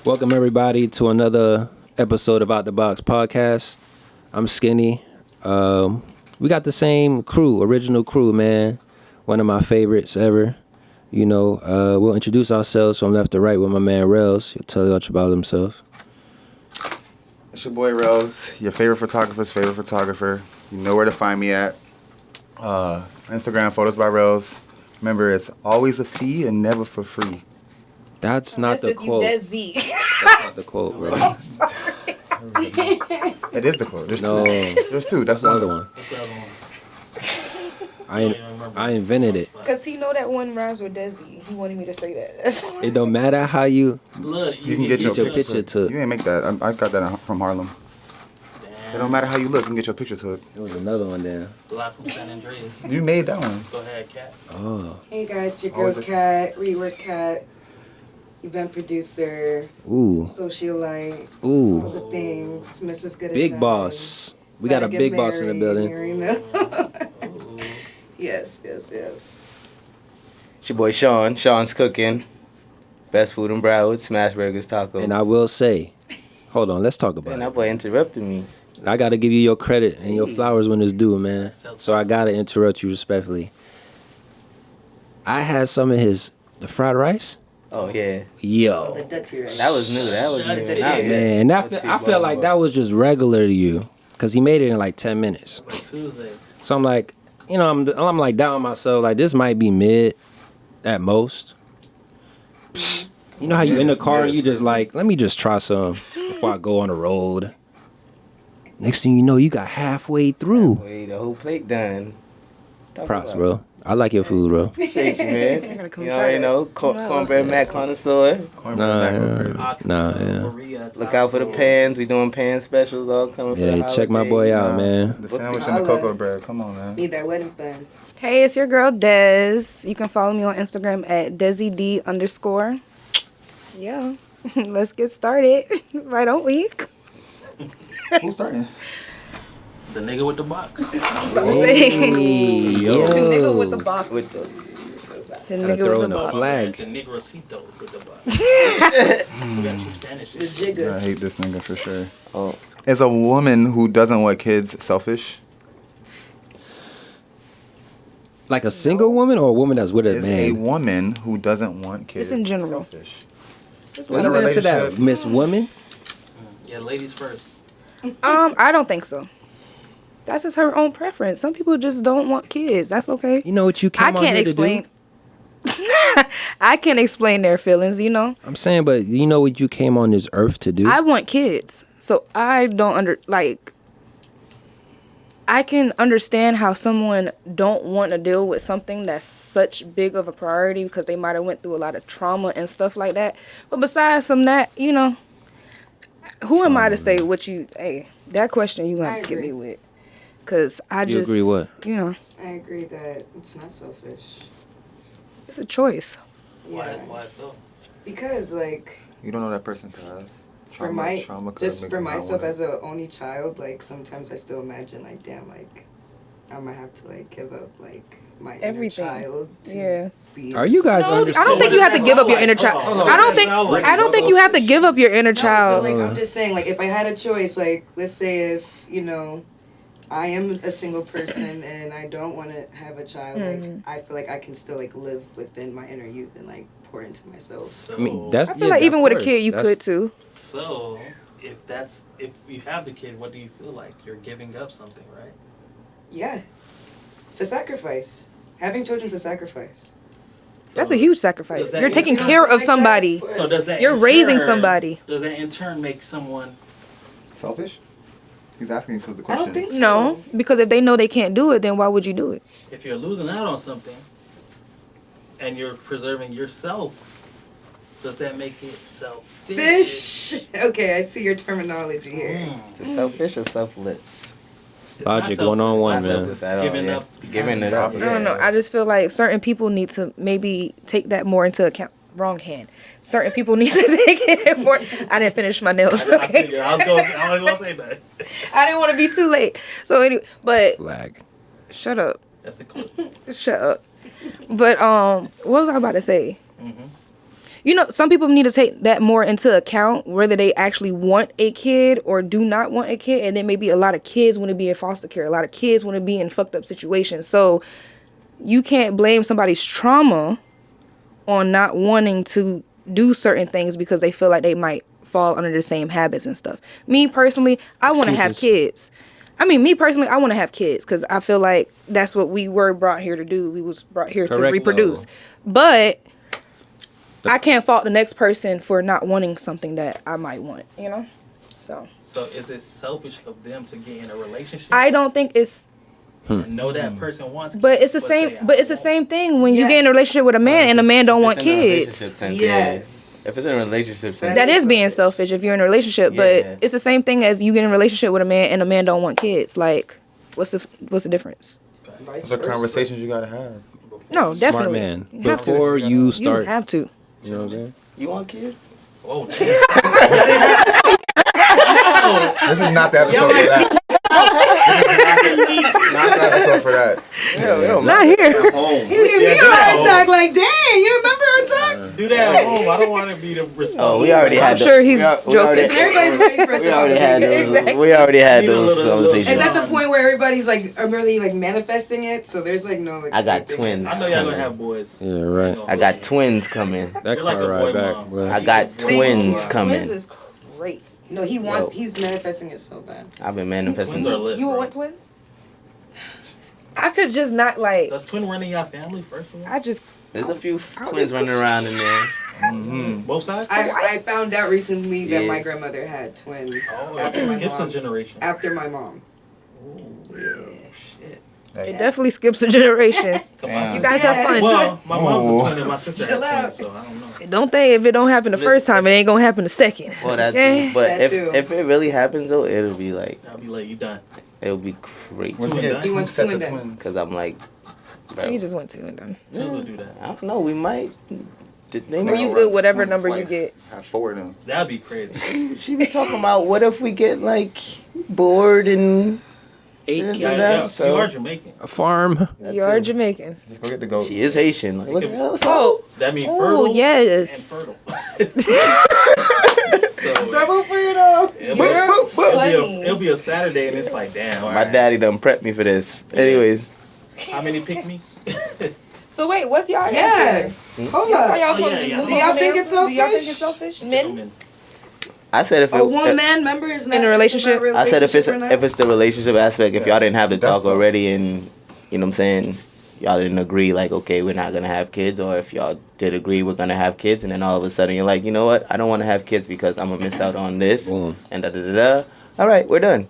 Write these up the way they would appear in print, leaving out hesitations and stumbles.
Welcome everybody to another episode of Out the Box podcast. I'm Skinny. We got the same crew, original crew, man. One of my favorites ever. You know, we'll introduce ourselves from left to right with my man Rels. He'll tell you about himself. It's your boy Rels, your favorite photographer's favorite photographer. You know where to find me at. Instagram, Photos by Rels. Remember, it's always a fee and never for free. That's not the quote. That's not the quote, bro. I'm sorry. It is the quote. There's No. two. There's two. That's the one. other one. What's the other one? I invented it. Because he know that one rhymes with Desi. He wanted me to say that. That's why. It don't matter how you Look, You can get your picture took. You ain't make that. I got that from Harlem. It don't matter how you look. You can get your picture took. There was another one there. Live from San Andreas. You made that one. Go ahead, Kat. Oh. Hey guys, your girl Oh, Kat, rework Kat, event producer, Ooh. socialite, all Ooh. the things, Mrs. Good at Big Times. boss. We got a Gotta get big boss in the married, building. you know? Ooh. yes. It's your boy Sean. Sean's cooking. Best food in Broward. Smash burgers, tacos. And I will say, hold on, let's talk about And it. that boy interrupted me. I got to give you your credit and your flowers when it's due, man. So I got to interrupt you respectfully. I had some of the fried rice. Oh yeah, Yo. The dirty rice. that was new. That was new. That's Not it. bad. Man, I feel like that was just regular to you because he made it in like 10 minutes. Tuesday. So I'm like, you know, I'm like down on myself. Like, this might be mid at most. You know how you in the car and you just like, let me just try some before I go on the road. Next thing you know, you got halfway through. Wait, the whole plate done. Talk Props, about bro. I like your food, bro. Appreciate you, man. You're gonna come You try already it. know, cornbread mac connoisseur. Nah, yeah. Look out for the pans. We doing pan specials all coming for the Yeah, check my holidays. boy out, man. The sandwich and the cocoa bread. Come on, man. Need that wedding bun. Hey, it's your girl Des. You can follow me on Instagram at DesiD_. Yeah. Let's get started. Right on week. Who's starting? The nigga with the box. Hey, yo. The nigga with the box. With the The Gotta nigga throw with in the a box. flag. The negrosito with the box. We got you Spanish. The jigger. I hate this nigga for sure. oh, Is a woman who doesn't want kids selfish? Like a single woman or a woman that's with a Is a man? woman who doesn't want kids in general. selfish? Well, you answer that, Miss Woman. Yeah, ladies first. I don't think so. That's just her own preference. Some people just don't want kids. That's okay. You know what you came I on can't here explain. to do? I can't explain their feelings, you know. I'm saying, but you know what you came on this earth to do? I want kids. So I don't I can understand how someone don't want to deal with something that's such big of a priority because they might have went through a lot of trauma and stuff like that. But besides from that, you know, who am I to say what you, hey, that question you I gonna skip agree. me with. Because I You just, agree what? you know, I agree that it's not selfish. it's a choice. Why? Yeah. Why so? Because like You don't know that person past. for my could just make for them not myself want as an only child, like sometimes I still imagine like damn, like I'm gonna have to like give up like my Everything. inner child to Yeah. be Are you guys No, I understand? don't think you have to give up your inner child. Hold on. I don't think you have to give up your inner No, child. so like I'm just saying, like if I had a choice, like let's say if you know, I am a single person and I don't want to have a child, like I feel like I can still like live within my inner youth and like pour into myself. So, I mean, that's. I feel like even with a kid, you could too. so if you have the kid, what do you feel like? You're giving up something, right? Yeah, it's a sacrifice. Having children's a sacrifice. That's a huge sacrifice. Does that You're taking mean- care of Like that, somebody. but- So does that You're in raising turn- somebody. Does that in turn make someone? selfish? He's asking because the I question. don't think so. No, because if they know they can't do it, then why would you do it? If you're losing out on something, and you're preserving yourself, does that make it selfish? Fish. Okay, I see your terminology here. Mm. is it selfish or selfless? It's Logic not going on selfish. one, It's man. not selfish. At all, Giving yeah. up. Giving it up. I I don't know. Yeah. I just feel like certain people need to maybe take that more into account. Wrong hand. Certain people need to take it more. I didn't finish my nails. I Okay. figured. I was gonna say that. I didn't want to be too late. So anyway, but Flag. shut up. That's a clue. Shut up. But what was I about to say? Mm-hmm. some people need to take that more into account, whether they actually want a kid or do not want a kid. And then maybe a lot of kids want to be in foster care. A lot of kids want to be in fucked up situations. So you can't blame somebody's trauma on not wanting to do certain things because they feel like they might fall under the same habits and stuff. Me personally, I want to have kids. I want to have kids because I feel like that's what we were brought here to do. We was brought here to reproduce. But I can't fault the next person for not wanting something that I might want, So is it selfish of them to get in a relationship? I don't think it's. And know that person wants kids, But it's the same. But it's the same thing when you get in a relationship with a man and the man don't want kids. Yes. If it's in a relationship, That is being selfish if you're in a relationship. But it's the same thing as you get in a relationship with a man and the man don't want kids. Like, what's the difference? Those are conversations you gotta have. No, Smart definitely. man. You have to. Before you start, You have to. you know what I'm saying? You want kids? Oh, This is not the episode for that. Not the episode for that. Not here. He gave me a heart attack. Like, dang, you remember our talks? do that at home. I don't want to be the responsible. Oh, we already had. I'm sure he's we already- joking. Everybody's ready for us We to already had those. Exactly. We already had Need a those little- conversations. Is that the point where everybody's like, I'm really like manifesting it? So there's like no. I got escaping twins. I know y'all gonna have boys. Yeah, right. I got twins coming. That You're like car a ride boy back. mom. But I got twins coming. Twins is crazy. No, he's manifesting it so bad. I've been Twins manifesting. are lit. You would bro. want twins? I could just not like. Does twin run in your family first of all? I just. There's a few twins running around in there. Both sides? I found out recently that Yeah. my grandmother had twins Oh, after it my skips a mom. generation. After my mom. Shit. It definitely skips a generation. Damn. You guys have fun. Well, my mom's a twin and my sister Chill had out. twins, so I don't know. Don't think if it don't happen the first time, it ain't gonna happen the second. Well, that's Okay? but That if too. if it really happens though, it'll be like I'll be like, you done. it'll be crazy. Once Two you and get done? He two wants sets two and of done. twins. Cause I'm like, bro, You just went to and done. Twins will do that. I don't know. We might. They Or might you good whatever number you Twice. get. Have 4 of them. That'd be crazy. She be talking about what if we get like bored and 8 Yeah, kids, Yeah, so- you are Jamaican. a farm. You are Jamaican. Just go get the goat. she is Haitian. Like, what the hell? Oh, That means oh fertile yes. and fertile. So, Double fertile. it'll be a Saturday and it's like, damn. My daddy done prepped me for this. Anyways, How many pick me? So wait, what's y'all Yeah. answer? Hold Y'all up. supposed to yeah, just yeah. move Do y'all on think the it's answer? Do y'all think selfish? it's selfish? Men? Gentlemen. I said if it, A one man member is not In a relationship? it's about I said if it's relationship or not? if it's the relationship aspect, if y'all didn't have the That's talk all. already and you know what I'm saying, y'all didn't agree like okay we're not gonna have kids, or if y'all did agree we're gonna have kids, and then all of a sudden you're like, you know what, I don't want to have kids because I'm gonna miss out on this Boom. and da da da da. All right, we're done.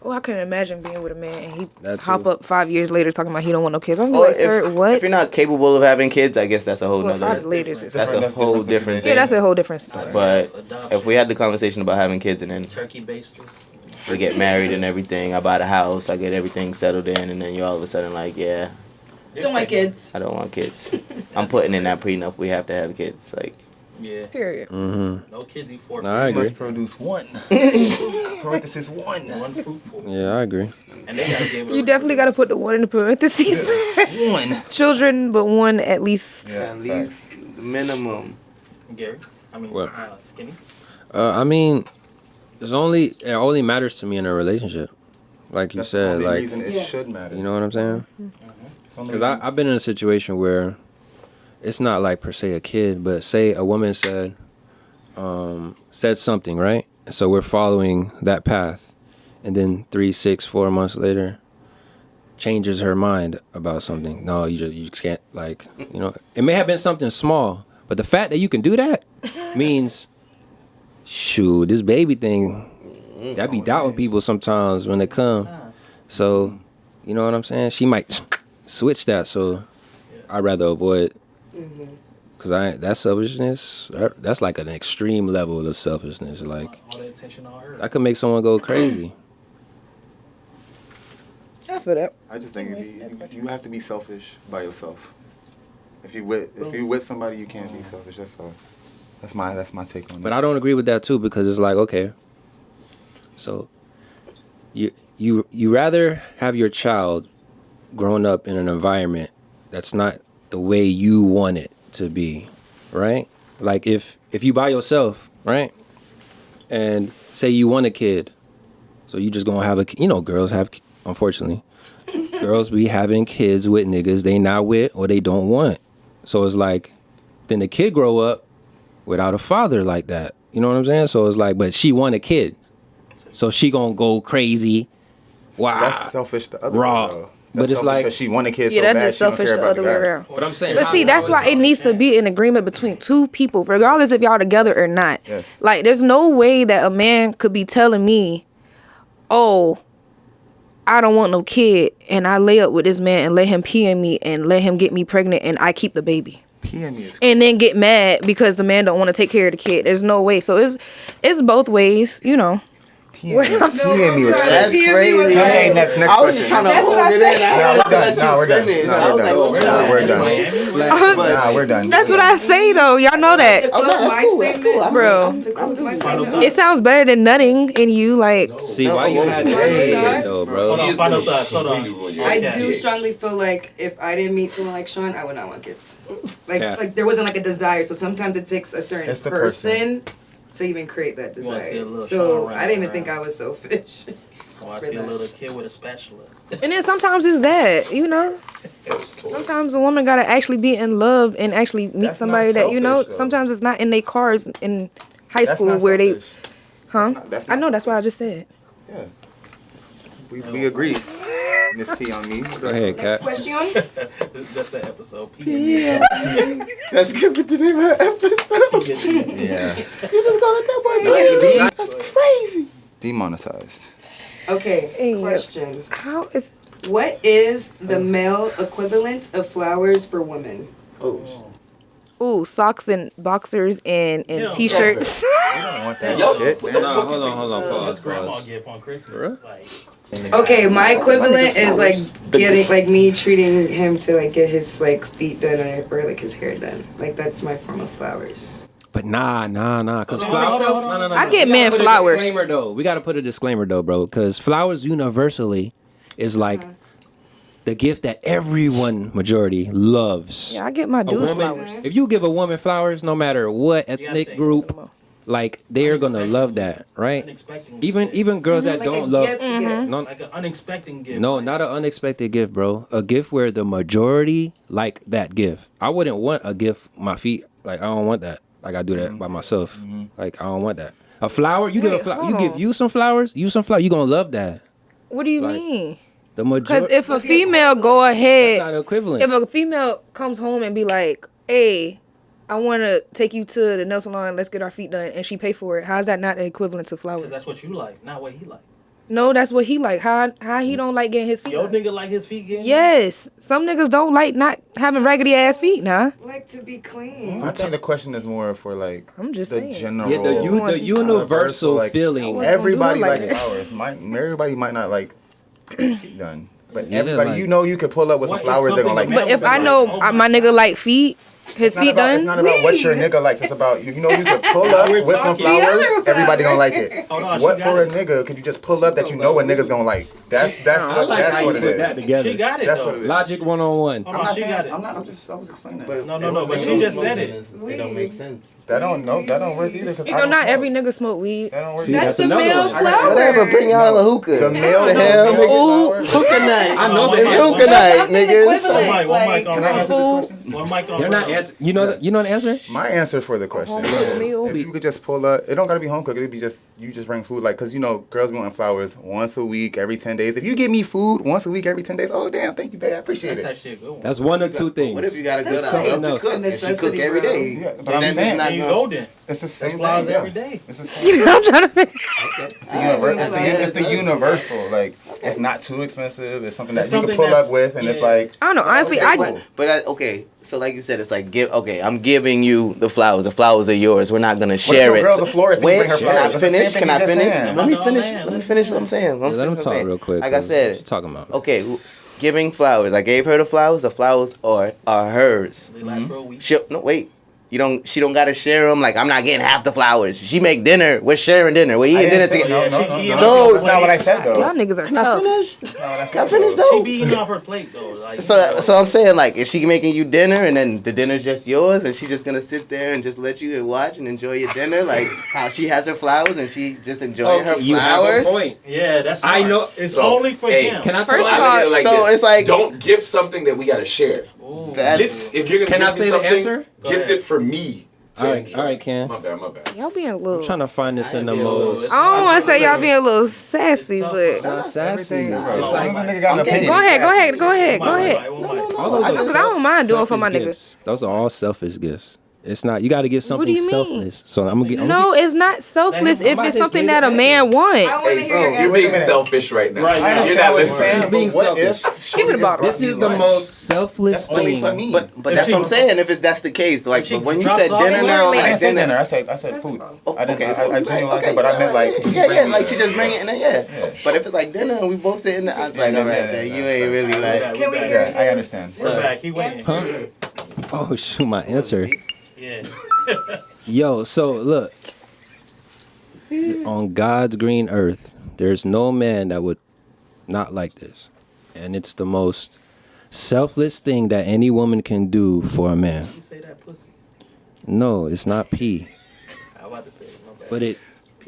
Oh, I couldn't imagine being with a man and he That hop too. up 5 years later talking about he don't want no kids. I'm Or like, sir, what? if you're not capable of having kids, I guess that's a whole Well, nother. 5 later is That's a That's whole different different situation. yeah, thing. that's a whole different story. But Adoption. if we had the conversation about having kids and then Turkey baster. we get married and everything, I buy the house, I get everything settled in, and then you're all of a sudden like, yeah, Don't want kids. I don't want kids. I'm putting in that prenup. We have to have kids. Like, Yeah. Period. Mm-hmm. No kids, you forfeit. No, I You agree. must produce 1. Parenthesis 1. One fruitful. Yeah, I agree. And they gotta give it You definitely got to put the one in the parentheses. 1. Children, but one at least. Yeah, at least the minimum. Gary. I mean, What? Skinny. I mean, it only matters to me in a relationship. Like you That's said, the only like, reason it Yeah. should matter. you know what I'm saying? Only Because I've been in a situation where it's not like per se a kid, but say a woman said something, right? So we're following that path, and then 3, 6, 4 months later, changes her mind about something. No, you just can't, like, you know. It may have been something small, but the fact that you can do that means, shoot, this baby thing, that be doubting people sometimes when they come. So, you know what I'm saying? She might switch that, so I'd rather avoid. Cause that's selfishness. That's like an extreme level of selfishness. Like All the attention on her. that could make someone go crazy. I feel that. I just think you have to be selfish by yourself. If you with somebody, you can't be selfish. That's all. That's my take on it. But I don't agree with that too, because it's like, okay, so you rather have your child growing up in an environment that's not the way you want it to be, right? Like if you by yourself, right, and say you want a kid, so you just gonna have a, girls have, unfortunately, girls be having kids with niggas they not with or they don't want. So it's like, then the kid grow up without a father like that. You know what I'm saying? So it's like, but she want a kid, so she gonna go crazy. Wow, That's selfish the other Raw. way, though. But That's it's selfish like, 'cause she want a kid Yeah, so that's bad just she don't selfish care the about other the way guy. around. but I'm saying, But see, that's why it needs to be an agreement between two people, regardless if y'all together or not. Yes. Like, there's no way that a man could be telling me, "Oh, I don't want no kid," and I lay up with this man and let him pee in me and let him get me pregnant, and I keep the baby, PME is and then get mad because the man don't want to take care of the kid. There's no way. So it's both ways, PME was That's crazy. crazy. Hey, Hey, next I was question. just trying to That's hold what I it in. said. I wanted to let Nah, you we're done. finish. Nah, I was we're like, done. oh, Nah, we're done. Flat. Nah, we're done. That's what I say though. Y'all know To that, close that's my cool, that's statement, cool. I'm- bro. To close my Final statement. It sounds better than nutting in you, like. See, why you had to Hey. say it though, Hold bro? on, final thoughts. Hold on. I Okay. do strongly feel like if I didn't meet someone like Sean, I would not want kids. Like, Yeah. like there wasn't like a desire. So sometimes it takes a certain It's the person to even create that You wanna see a desire. little So Sean I didn't even running think I was selfish. Oh, I see a little kid with a spatula. And then sometimes it's that, Sometimes a woman gotta actually be in love and actually meet That's somebody not that selfish, though. Sometimes it's not in their cars in high That's school not where selfish. huh? That's I not know that's what I selfish. just said. Yeah. We agree. Miss P on me. Go ahead, Next Kat. question. That's the episode. P. That's good for the name of the episode. Yeah. You just call it that boy. That's crazy. Demonetized. Okay, Hey. question. How is What is the male equivalent of flowers for women? ooh socks and boxers and Yeah. t-shirts? I don't want that shit, man. Nah, hold on, His pause, grandma pause. gift on Christmas. Bruh. Like, Okay, my equivalent is like getting like me treating him to like get his like feet done or like his hair done. Like that's my form of flowers. But nah, cause Hold on, flowers. hold on. No. I get We gotta man put a flowers. disclaimer though. We gotta put a disclaimer though, bro, because flowers universally is like the gift that everyone majority loves. Yeah, I get my A dudes woman, flowers. if you give a woman flowers, no matter what gotta ethnic think. group, like they're gonna love that, right? unexpected. Even girls that Like a don't love. gift Mm-hmm. gift. No, Like an unexpected gift. no, like, not an unexpected gift, bro. A gift where the majority like that gift. I wouldn't want a gift my feet. Like I don't want that. Like I do that by myself. Like I don't want that. A flower, you give a Wait, flower, hold you give on. you some flowers, you gonna love that. What do you Like, mean? The Because majority. if a female go That's ahead, not equivalent. if a female comes home and be like, "Hey, I want to take you to the nail salon. Let's get our feet done," and she pay for it, how's that not equivalent to 'cause flowers? that's what you like, not what he like. No, that's what he like. How he don't like getting his feet Yo, done? nigga like his feet getting. Yes, some niggas don't like not having raggedy ass feet. Nah, Like to be clean. I think the question is more for like I'm just the saying. general. Yeah, the universal like, feeling. was- Everybody gonna do likes it like flowers. Everybody might not like feet done, but Yeah, everybody, like- you could pull up with some What is flowers. They're gonna like. something but if I Like, know oh my my nigga like feet, his It's not feet about, done. It's not about what your nigga likes. It's about you know you could pull up We're with some talking. flowers. The other Everybody gonna flower. like it. Hold on, What she for got a it. nigga could you just pull up that you know a nigga's gonna like? That's I like that's how what you it put that is. together. She got it That's though. what it is. Logic 101. Hold I'm on, not she saying. got it. I'm not. I was explaining that. No, but she just said it. It don't make sense. That don't work either. 'Cause You I know, don't not smoke. every nigga smoke weed. That don't work. See, either. That's a another male one. flower. Whatever, bring out a hookah. The male, the hell, the Ooh. flowers. Hookah night. I know One It's mic, hookah night, nigga. equivalent. One mic, one mic on Can I answer this Rose. question? One mic on They're not Rose. answer. You know the answer. My answer for the question is, if you could just pull up, it don't gotta be home cooked. It'd be just you just bring food, like, cause girls be wanting flowers once a week, every 10 days. If you give me food once a week, every 10 days, oh damn, thank you, babe, I appreciate That's it. actually a good one. That's one or two things. What if you got a good That's eye something to else. cook and she Necessity, cook every bro. day? Yeah, but I'm Then saying- it's not There you gonna- go then. It's the same flowers thing, yeah. every day. It's the same. I'm trying to figure. It's the universal. Like it's not too expensive. It's something that It's you can something pull up that's- with, and it's yeah. like I don't know. Honestly, Okay, so like you said, it's like I'm giving you the flowers. The flowers are yours. We're not gonna share your it. girl's a florist, then you Wait, bring her can flowers. I It's the same finish? thing Can you I just finish? saying. Let me No, finish. man, Let me finish what I'm saying. Yeah, let him talk real quick. Like I 'cause said, what you talking about? okay, giving flowers. I gave her the flowers. The flowers are hers. They last for a week. No, wait. She don't gotta share them. Like, I'm not getting half the flowers. She make dinner. We're sharing dinner. We're eating dinner together. No. So- That's not what I said though. Y'all niggas are tough. Can I finish She though? be eating off her plate though. Like, So I'm saying, like, is she making you dinner and then the dinner's just yours and she's just gonna sit there and just let you and watch and enjoy your dinner? Like how she has her flowers and she just enjoying her You have a flowers? point. yeah, that's I smart. know- It's So, only for hey, him. Can I First tell of I all, look at it like So this. it's like- don't gift something that we gotta share. Ooh. That's If you're gonna Can give I me say the something, answer? Go gift ahead. it for me. to All right, enjoy. all right, Ken. My bad. Y'all being a little. I'm trying to find this in the I ain't being a little- most. I don't want to say y'all being a little sassy, It's but It's not sassy. Everything, bro. It's As soon like as a nigga got an Okay. opinion. go ahead. One Go mic. all those are Because I don't mind doing for my selfish niggas. gifts. Those are all selfish gifts. It's not. You got to give What something do you mean? selfless. So I'm gonna get. No, it's not selfless I'm if about it's to something give that a the man I wants. want to Hey, hear so your you're being answer. selfish right now. Right, I You're understand not what you're listening. saying, She's being but what selfish. if Give it a bottle. This is the most selfless That's only thing. for me. But that's what I'm saying. If it's that's the case, like, If she but when you drops said off dinner anywhere, now, I like didn't say dinner. dinner. I said food. I didn't. Okay, I generalized okay, it, but I meant like. like she just bring it in there, yeah. But if it's like dinner and we both sitting there, I was like, all right, then you ain't really like. Can we We're hear back. Yeah, I understand. We're back. He waiting. Huh? Oh shoot, my answer. Yeah. Yo, so look. On God's green earth, there's no man that would not like this. And it's the most selfless thing that any woman can do for a man. You say that pussy. No, it's not pee. I'm about to say it. My bad.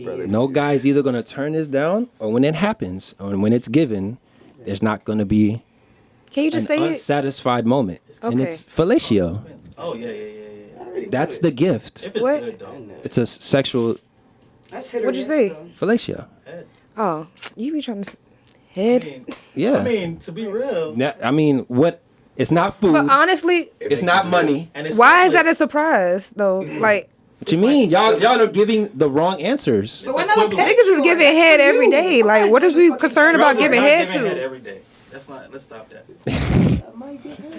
But no guy's either gonna turn this down, or when it happens, or when it's given, there's not gonna be Can you an just say it? unsatisfied moment. And Okay. it's fellatio. Oh yeah. That's the gift. If it's What? good though. It's a sexual That's hit or What'd you miss, say? though. fellatio. Head. Oh, you be trying to I head. mean, Yeah. I mean, to be real. I mean, what? It's not food. But honestly, It's not money. And it's why is that a selfless. surprise though? Like What you mean? Y'all are giving the wrong answers. But we're not a equivalent. pet niggas is store. giving That's head for every you. day. Like, what is we concerned about Brothers giving not head giving head to? every day. Let's stop that. They're.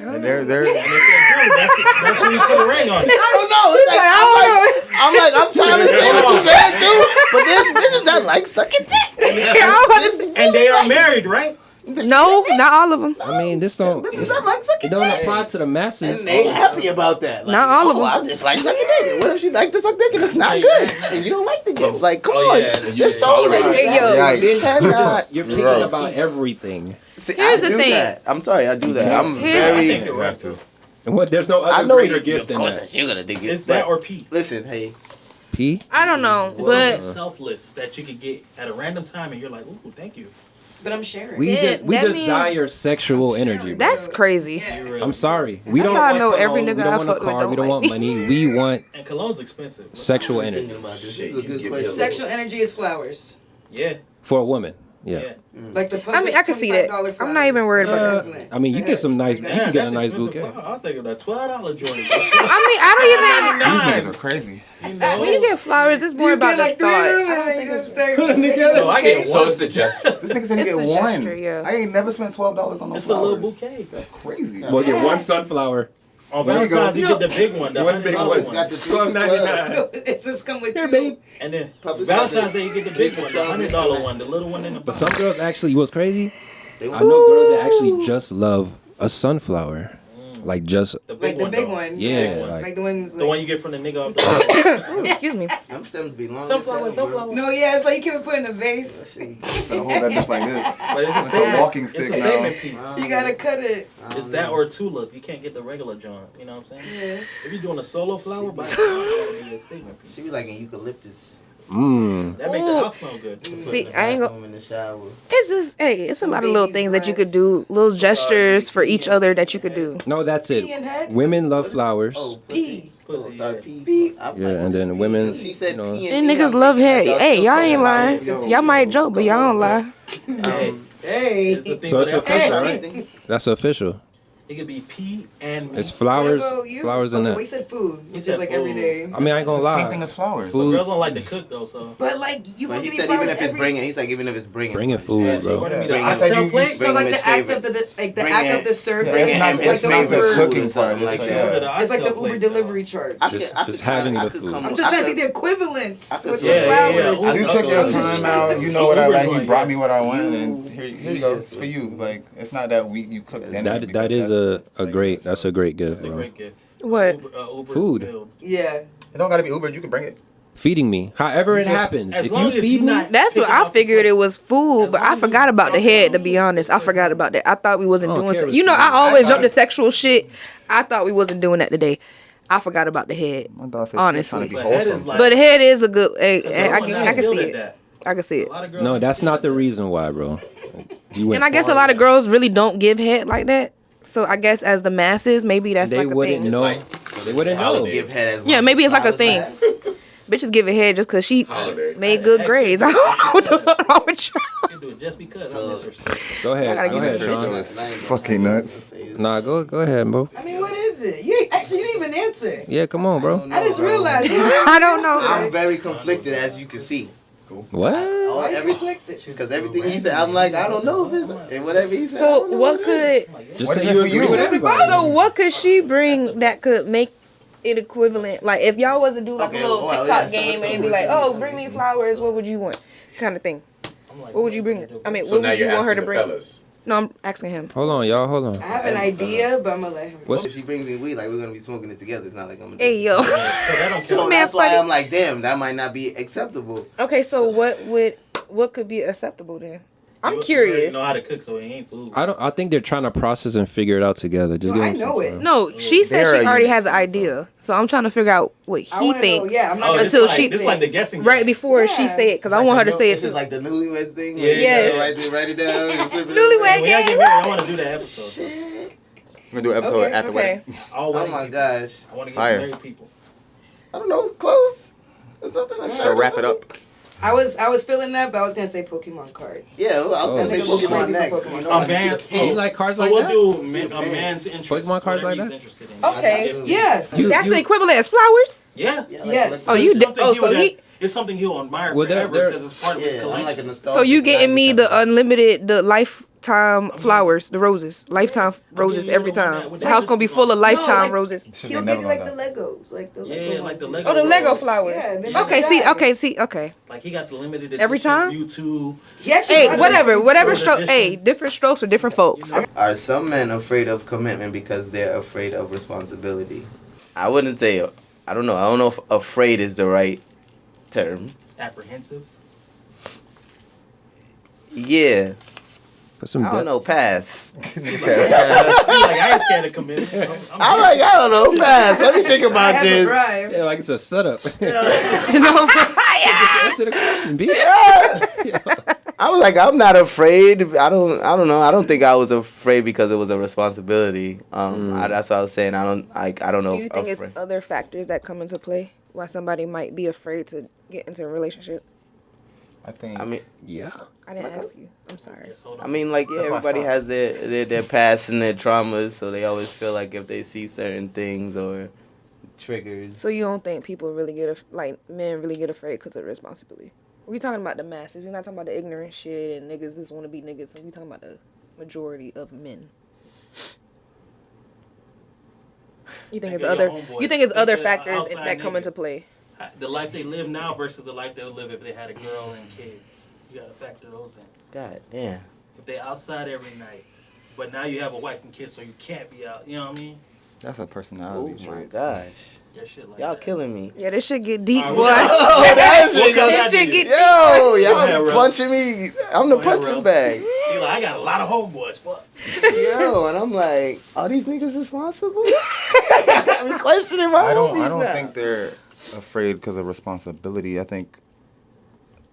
And if they do, that's when you put a ring on it. I don't know. It's like, I'm trying to say what you said too, but this bitch that like sucking dick. And they are married, right? No, not all of them. I mean, this don't. Bitches that like It sucking don't dick. apply to the masses. And they happy about that. Like, Not all of them. I just like sucking dick. What if she like to suck dick and it's not good? And you don't like the gift? Like, come Oh, on. yeah, you There's so tolerate many. it. Hey, yo. Yikes. You're thinking about everything. See, Here's I the do thing. that. I'm sorry, I do that. I'm Here's- I very. think you're You right. have to. And what? There's no I other know greater you. gift Of than course, that. you're gonna think It's it. that But or pee. listen, hey, P. I don't know, It's but something selfless that you could get at a random time, and you're like, "Ooh, thank you." But I'm sharing. We Yeah, we that means- desire sexual energy. Bro. that's crazy. Yeah. You really I'm do. sorry. We That's don't how I want know every cologne, nigga we I don't want a fuck with car. don't We don't like want money. We want And cologne's expensive. sexual thinking energy about this. Shit, This is a you good give me a question. little- Sexual energy is flowers. Yeah. for a woman. Yeah. Like the I mean, I can see that. $25 I'm not even worried about flowers. I mean, you get some nice. You Yeah, can get a nice expensive. bouquet. Wow, I was thinking about $12 Jordan. I mean, I These niggas are crazy. You don't know? even. When you get flowers, it's more You about get the like 3 of thought. them and then you just start No, I get So one. it's the gesture. This nigga said he It's get the one. gesture, yeah. I ain't never spent $12 on no It's a flowers. little bouquet. That's crazy. Well, get one sunflower. On There you go. Valentine's, you get the big one, the One big $100 one. one. Got the $12.99. It's just come with Here, two. babe. And then Public Valentine's service. Day, you get the big one, the $100 one, the little one in the But box. some girls actually, what's crazy? They I know girls that actually just love a sunflower, like just The Like the big though. one. yeah, Like like the ones. The one you get from the nigga off the Ooh, excuse me. Them stems be long. Sunflower, as hell, bro. sunflower. No, yeah, it's like you can put in a vase. Gotta hold that bitch like this. But it's a It's a statement. walking It's stick a now. statement piece. You gotta cut it. It's that or a tulip. You can't get the regular joint. You know what I'm saying? Yeah. If you're doing a solo flower, by itself, that'd be a statement piece. She be like an eucalyptus. That make the Ooh. house smell good. See, I ain't gonna. In the shower. It's just, hey, it's a lot of little Baby's things that you breath. could do, little gestures for each other that you could do. no, that's Pee and it. head? Women love flowers. Oh, Pee. Oh, Pussy, sorry, yeah. pee. Pee. I'm Yeah, like, and what then is women, pee? She said you know. pee And pee. niggas I'm love thinking head. that y'all Hey, still y'all talking ain't about lying. it. Y'all might joke, but y'all don't lie. Hey, Hey. it's the thing So with it's that official, flower. right? That's official. It could be pea and It's meat. flowers, What about you? flowers in Okay, that. We said food, You which said is like every food. day. I mean, I ain't gonna Same thing lie. as flowers. Food. Girls don't like to cook though, so. But like, you But gonna he give me said flowers even if it's every bringing, he's like even if it's bringing. Bringing food, Yeah, bro. you want to be the Yeah. I said oxtail you- plate? So Bring like him the his act favorite. of the like the Bring act him- of the service, Yeah, Bring it's him not his it's not the favorite cooking food or part. something It's like like, that. yeah. it's like the Oxtail Uber plate, delivery charge. I Just- could- I just could kinda- having I the could food. come- I'm just I trying to see could- the equivalence I could with swear. the Yeah, yeah, yeah. flowers. You Uber- took your Uber- time out. You know what I Uber like. You joint, brought yeah. me what I want, and here you go. Yes, It's for you. Like it's not that you cook dinner. That because is that's- a great. That's a great gift, It's a bro. great gift. What? Uber Food. meal. Yeah. It don't gotta be Uber. You can bring it. Feeding me. However it happens. As If long you as feed you're me, not That's what taking I off the figured plate. it was food, As but long I as forgot you- about the head, to be honest. I forgot about that. I thought we wasn't I don't doing care so. what You know, you I do. always I jump to thought- sexual shit. I thought we wasn't doing that today. I forgot about the head. My dog said Honestly. she's trying to be But head is wholesome. like- But the head is a good. Hey, 'Cause I everyone's can, not I can skilled see at it. that. I can see A it. lot of girls no, ain't that's skilled not at the that. reason why, bro. You went And I guess a far lot with of that. girls really don't give head like that. So I guess as the masses, maybe that's They like a wouldn't thing. know. They wouldn't know. Give head as Yeah, long maybe as it's like a flowers thing. last. Bitches give it head just because she Holiday. made good grades. I don't know what the fuck wrong with you. You do it just because I miss her stuff. Go ahead. gotta Go give ahead, it Sean. It's fucking nuts. Nah, go ahead, bro. I mean, what is it? You didn't even answer. Yeah, come on, bro. I just realized. I don't know. I'm very conflicted, as you can see. What? Why you conflicted? Because everything he said, I'm like, I don't know if it's, and whatever he said. I So don't know what it could Just What say is it you for agree you? with everybody. so what could she bring that could make it equivalent? Like if y'all was to do like Okay, a little well, TikTok yeah, so game let's and go it'd be with like, it. oh, bring me flowers. What would you want? Kind of thing. What would you bring? I mean, So what now would you you're want her asking to the bring? fellas. No, I'm asking him. Hold on, y'all. Hold I on. have an idea, but I'm gonna let him. What's If she brings me weed, like we're gonna be smoking it together. It's not like I'm gonna. Hey yo. So that don't So count. Man, that's why funny. I'm like, damn, that might not be acceptable. Okay, so what could be acceptable then? I'm You curious. already know how to cook, so it ain't food. I think they're trying to process and figure it out together. Just No, give I them some know it. time. No, she said They're she a already unit, has an idea. So I'm trying to figure out what I he wanna know, thinks yeah, I'm not Oh, gonna this until like, she- this like the guessing right game. before she Yeah. say it because I want her to say it This too. is like the newlywed thing. Yeah. Yes. Write it down. And flip it Newlywed over. When y'all get married, I want to do that episode. We're gonna do an episode Okay, at the okay. wedding. All Oh wedding my people. gosh. I want to get Fire. married people. I don't know. Close. Or something like Or wrap it up. I was feeling that, but I was gonna say Pokemon cards. Yeah, well, I was gonna say Oh. Pokemon Crazy next. Pokemon. You know, A I see band. the pins. You like cards So like we'll that? do See a the pins. man's interest. Pokemon cards whatever like he's that? interested in. Okay. Yeah. That's the equivalent as flowers. Yeah. Yeah, Yes. Oh, you It's did. something Oh, he so would- he. It's something he'll admire Well, they're- forever because it's part of his Yeah, I'm collection. like a nostalgic. So you getting me the guy. unlimited, the lifetime flowers, the roses, lifetime roses you every the one time. that- The house gonna be full of lifetime like- roses. Shit, He'll they give never you like gonna the die. Legos, like the Yeah, Lego like the ones. Lego Oh, the Lego flowers. flowers. Yeah, they Yeah. Okay, never see, die. okay. Like he got the limited edition Every time? Mewtwo. He actually Hey, got whatever Limited stroke. Hey, edition. different strokes for different folks. Are some men afraid of commitment because they're afraid of responsibility? I wouldn't say. I don't know. I don't know if afraid is the right term. Apprehensive. Yeah. Put some I don't depth. know. Pass. He's like, I ain't scared of commitment. I'm like, I don't know. Pass. Let me think I about have a this. drive. Yeah, like it's a setup. No, Just answer the question, B. I was like, I'm not afraid. I don't know. I don't think I was afraid because it was a responsibility. That's what I was saying. I don't know. do you if think it's afraid. other factors that come into play why somebody might be afraid to get into a relationship? I think. I mean, Yeah. I didn't ask you. I'm sorry. Yes, hold on. I mean, like, yeah, That's why I everybody stopped. has their past and their traumas, so they always feel like if they see certain things or triggers. So you don't think people really men really get afraid because of responsibility? We talking about the masses. We're not talking about the ignorant shit and niggas just want to be niggas. We talking about the majority of men. You think it's Like other? your homeboy. You think it's other Like the factors outside that come nigga. into play? The life they live now versus the life they would live if they had a girl and kids. You gotta factor those in. God damn. If they outside every night, but now you have a wife and kids, so you can't be out. You know what I mean? That's a Oh personality my trait. gosh. That shit like Y'all that. killing me. Yeah, this shit get deep, All boy. right, That What comes This after shit you? get Yo, Go ahead, y'all Rose. punching me. I'm the Go ahead, punching Rose. bag. He like, I got a lot of homeboys. Fuck. Yo, and I'm like, are these niggas responsible? I'm questioning my I homies don't now. think they're afraid because of responsibility. I think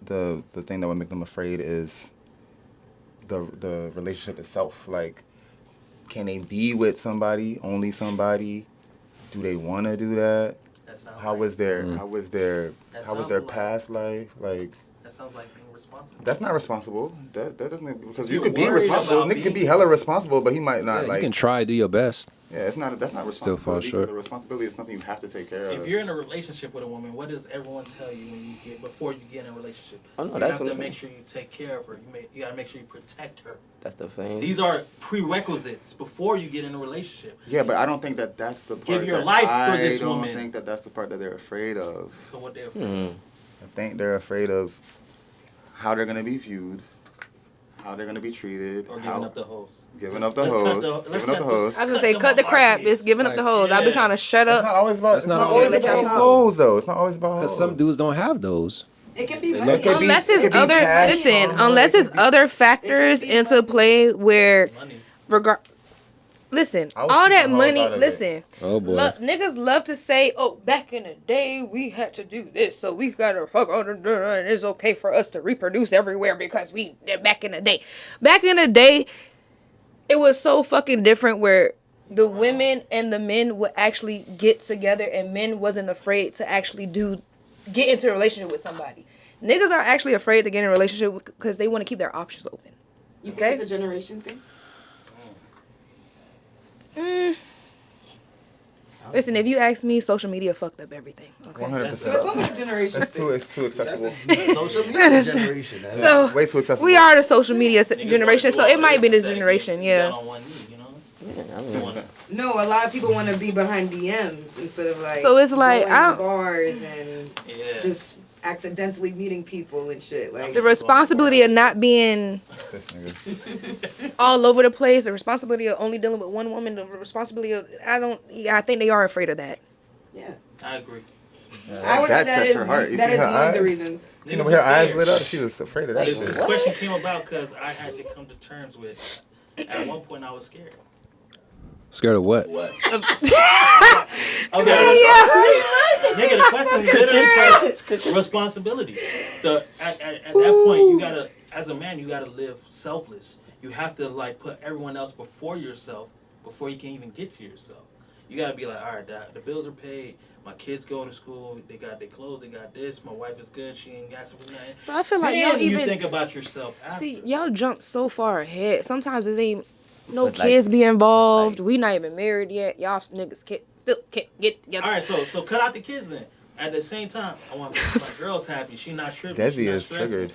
the thing that would make them afraid is the relationship itself. Like, can they be with somebody, only somebody? Do they want to do that? That sounds How like, was their That how was sounds their like- past life? Like, that sounds like being responsible. that's not responsible. That doesn't, because you You're could be worried responsible. about Nigga could be being- hella responsible, but he might not You like. can try, do your best. Yeah, that's not responsibility. Still fall short. The responsibility is something you have to take care of. If you're in a relationship with a woman, what does everyone tell you when you get before you get in a relationship? Oh, no, you that's have what to I'm make saying. sure you take care of her. You gotta make sure you protect her. That's the thing. These are prerequisites before you get in a relationship. Yeah, but I don't think that's the part. Give your that life for this I don't woman. think that's the part that they're afraid of. So what they're Hmm. I think they're afraid of how they're gonna be viewed, how they're gonna be treated, Or how giving up the hoes. giving up the Let's cut hose, the- let's giving up cut the the- hose. I was gonna say, cut the crap. It's giving up the hoes. I've been trying to shut It's not up. always about. That's It's not not always always about about hoes. hoes though. It's not always about hoes. Because some dudes don't have those. It can be It money. could be- Unless it it's could be other past listen, trauma, unless it it's could be- other factors be into money. play where Money. regard. Listen, I was all that keeping hoes money. out of it. Listen, Oh boy. niggas love to say, "Oh, back in the day, we had to do this, so we gotta fuck on and it's okay for us to reproduce everywhere because we did back in the day." Back in the day, it was so fucking different where the women and the men would actually get together, and men wasn't afraid to actually get into a relationship with somebody. Niggas are actually afraid to get in a relationship because they want to keep their options open. You Okay. think it's a generation thing? Listen, if you ask me, social media fucked up everything. Okay. 100%. So it's not like a generation It's thing. too. It's too accessible. Social media generation. That's So Way too accessible. we are the social media Niggas generation, wanna so do it all might be this this and generation. get down Yeah. on one knee, you know? Yeah, I You mean, wanna- No, a lot of people want to be behind DMs instead of like. So it's like, going I to don't- bars and Yeah. just accidentally meeting people and shit. Like The responsibility of not being This nigga. all over the place, the responsibility of only dealing with one woman, the responsibility of I think they are afraid of that. yeah, I agree. I would say that touched is her heart. You that see is her one of the eyes? reasons. You know, her eyes lit up. She was afraid of that This, shit. this question came about because I had to come to terms with. At one point, I was scared. Scared of what? What? Okay. Nigga, the question is literally responsibility. At that point, you gotta, as a man, you gotta live selfless. You have to like put everyone else before yourself before you can even get to yourself. You gotta be like, all right, the bills are paid. My kids going to school. They got their clothes. They got this. My wife is good. She ain't got something. But I feel like Then y'all you even think about yourself after. see y'all jump so far ahead. Sometimes it ain't no But, like- kids be involved. We not even married yet. Y'all niggas still can't get together. All right, so cut out the kids then. At the same time, I want my girl's happy. She not tripping. Devi she not is stressing. triggered.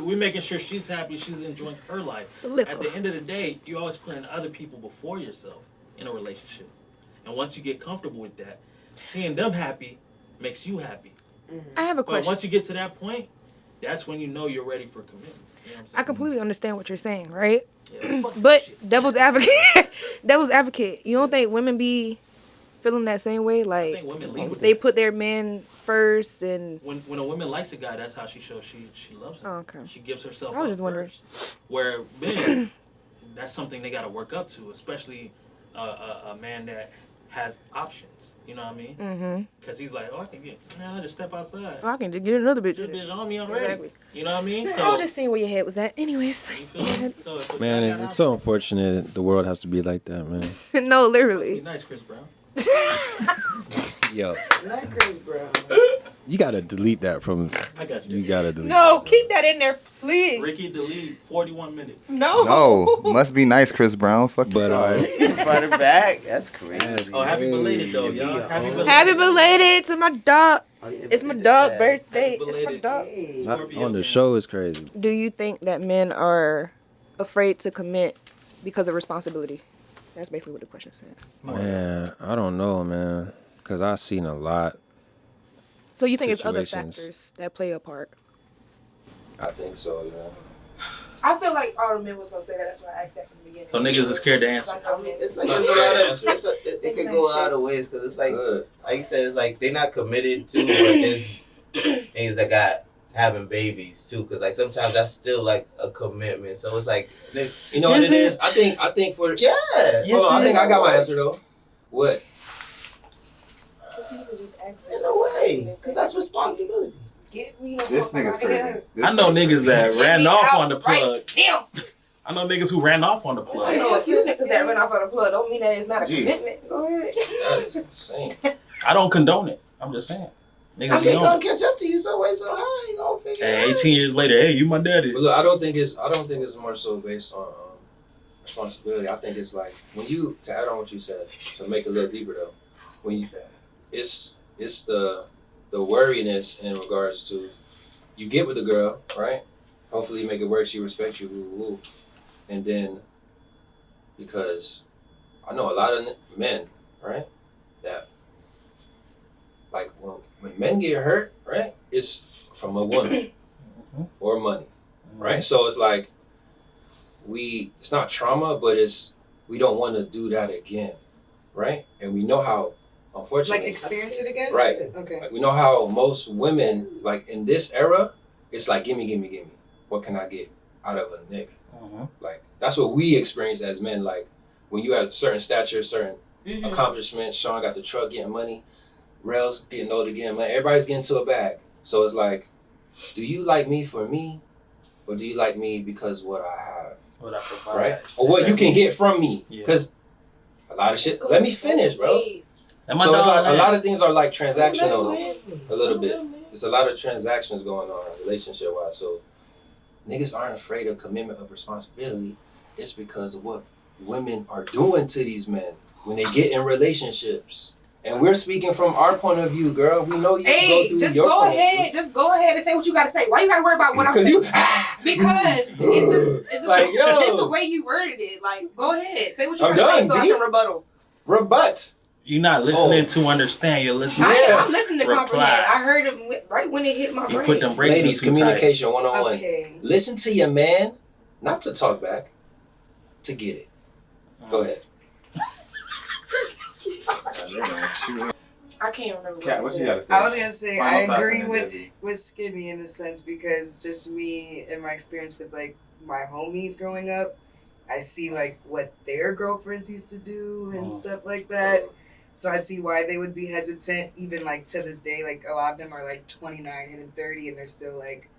We making sure she's happy. She's enjoying her life. the liquor. At the end of the day, you always putting other people before yourself in a relationship. And once you get comfortable with that, seeing them happy makes you happy. I have a But question. once you get to that point, that's when you know you're ready for commitment. You know what I'm saying? I completely understand what you're saying, right? Yeah, fuck that But shit. devil's advocate, you don't think women be feeling that same way? I Like think women lead with they that. put their men first and When a woman likes a guy, that's how she shows she loves him. Oh, okay. She gives herself I was up just wondering. first. Where men, that's something they got to work up to, especially a man that has options. You know what I mean? mm-hmm. Because he's like, oh, I just step outside. I can just get another bitch. This bitch on me already. Exactly. You know what I mean? I So, was just seeing where your head was at. Anyways, you feel me? So if a Man, guy got it's so unfortunate the world has to be like that, man. no, options, be literally. nice, Chris Brown. Yo, Not Chris Brown. you gotta delete that from. I got you. You gotta delete. No, keep that in there, please. Ricky delete 41 minutes. No. No, must be nice, Chris Brown. Fuck But you. front and back. That's crazy. Oh, happy belated though, y'all. Happy belated. Happy belated to my dog. Oh, yeah, It's my they did dog that. birthday. Happy It's my belated. dog. Hey. not Scorpio on the man. show is crazy. Do you think that men are afraid to commit because of responsibility? That's basically what the question said. Man, I don't know, man, because I've seen a lot. So you think it's other Situations. factors that play a part? I think so, yeah. I feel like all the men was gonna say that. That's why I asked that from the beginning. So niggas are scared to answer. It's like It's it's not a lot scary of, answer. it could go a lot of ways because it's like you said, it's like they're not committed to, but there's things that got having babies too, because like sometimes that's still like a commitment. So it's like, You know what Is it it? is? I think for yeah, hold on, I think I got my answer though. What? in a way, because that's responsibility. This nigga's crazy. This I know nigga's niggas that Get ran me off out on the right plug. now. I know niggas who ran off on the I plug. know a few niggas that ran off on the plug. Don't mean that it's not a Gee. commitment. Go ahead. That is insane. I don't condone it. I'm just saying. I Niggas mean, don't. gonna catch up to you some way, so how you gonna figure it Hey, out? 18 years later, hey, you my daddy. But look, I don't think it's more so based on responsibility. I think it's like when you, to add on what you said, to make it a little deeper though, when you, it's the worriness in regards to you get with the girl, right? Hopefully you make it work, she respects you, woo, woo. And then because I know a lot of men, right, that like when men get hurt, right, it's from a woman or money. right? So it's like it's not trauma, but we don't want to do that again, right? And we know how, unfortunately, Like experience it again? right? Okay. Like we know how most women, like in this era, it's like gimme. What can I get out of a nigga? Like that's what we experience as men. Like when you have certain stature, certain accomplishments. Sean got the truck, getting money. Rails getting older, getting money. Everybody's getting to a bag. So it's like, do you like me for me, or do you like me because what I have? What I provide. Right? Or what you can get from me. Because a lot of shit. Let me finish, bro. So it's like a lot of things are like transactional a little bit. There's a lot of transactions going on relationship wise. So niggas aren't afraid of commitment of responsibility. It's because of what women are doing to these men when they get in relationships. And we're speaking from our point of view, girl. We know you go through just your go point ahead. Just go ahead and say what you got to say. Why you got to worry about what I'm saying? Because it's just like, yo. it's the way you worded it. Like, go ahead. Say what you I'm got to say done, so I B. can rebuttal. Rebut. You're not listening to understand. You're listening. I'm listening to Reply. comprehend. I heard it right when it hit my You brain. put them brakes Ladies, too tight. communication 101. Okay. Listen to your man, not to talk back, to get it. Go ahead. I can't remember Kat, what what you I gotta said. say? I was gonna say Final I thoughts agree on it, with Skinny in a sense because just me and my experience with like my homies growing up, I see like what their girlfriends used to do and stuff like that. So I see why they would be hesitant even like to this day. Like a lot of them are like 29 and 30 and they're still like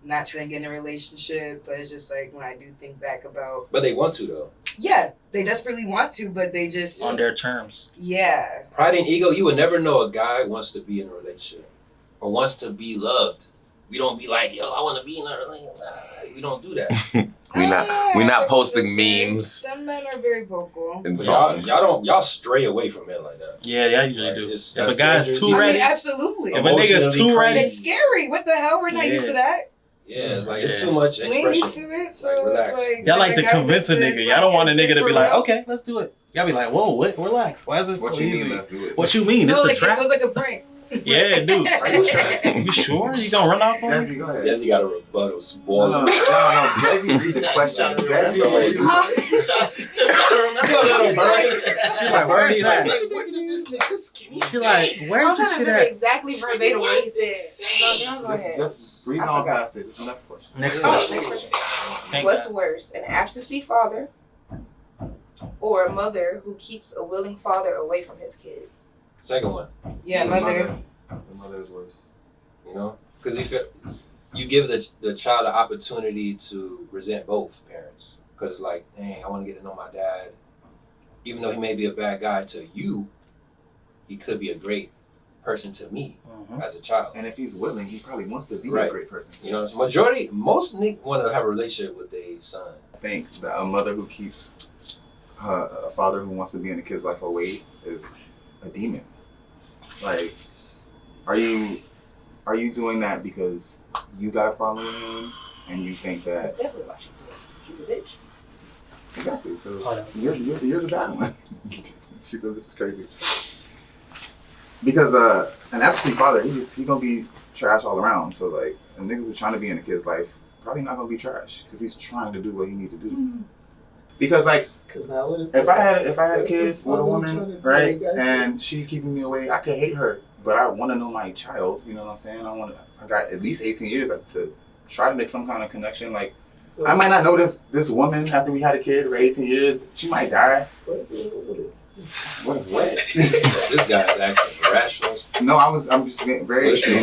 not trying to get in a relationship. But it's just like when I do think back about But they want to, though. yeah, they desperately want to, but they just On their terms. yeah. Pride and ego, you would never know a guy wants to be in a relationship or wants to be loved. We don't be like, yo, I want to be in a relationship. We don't do that. we not posting memes Some men are very vocal. and But y'all, songs. y'all stray away from men like that. Yeah, I usually Like, do. it's- If a that's guy's dangerous. too I ready, mean, absolutely. if a nigga's Emotionally too ready, It's scary. What the hell? We're not used to that. Yeah, it's like, Yeah. it's too much We ain't used expression. to it, so Relax. it's like y'all like the to guy convince a that's nigga. it's Y'all don't want a is nigga it to be for like, real? okay, let's do it. Y'all be like, whoa, what? Relax. Why is it What so you easy? mean, let's do it? What you mean? No, It's a like it trap? was like a prank. Yeah, dude. Are you sure? You sure? You gonna run off on me? Desi, go ahead. Desi got a rebuttal, spoiler. No. Desi, read the question. Desi, what you She's still trying to remember. She's like, where is that? What did this nigga Skinny She's like, I'm where's the trying to shit remember at? exactly verbatim what he said. No, go ahead. Just breathe on past it. Just the next question. Next Oh, question. next question. Thank What's God. worse, an absentee father or a mother who keeps a willing father away from his kids? Second one, Yeah, His mother. The mother is worse. you know? Because you give the child an opportunity to resent both parents. Because it's like, dang, I want to get to know my dad. Even though he may be a bad guy to you, he could be a great person to me as a child. And if he's willing, he probably wants to be Right. a great person. You know, most niggas want to have a relationship with their son. I think that a mother who keeps a father who wants to be in a kid's life away is a demon. Like, are you doing that because you got a problem with him and you think that That's definitely why she did it. She's a bitch. exactly? So you're the bad one. She's crazy. Because an absentee father, he gonna be trash all around. So like a nigga who's trying to be in a kid's life probably not gonna be trash because he's trying to do what he need to do. Because like if I had a kid with a woman, right, and she keeping me away, I could hate her, but I want to know my child. You know what I'm saying? I got at least 18 years to try to make some kind of connection. Like I might not know this woman after we had a kid for 18 years. She might die. What? This guy's actually irrational. No, I'm just getting very What if you're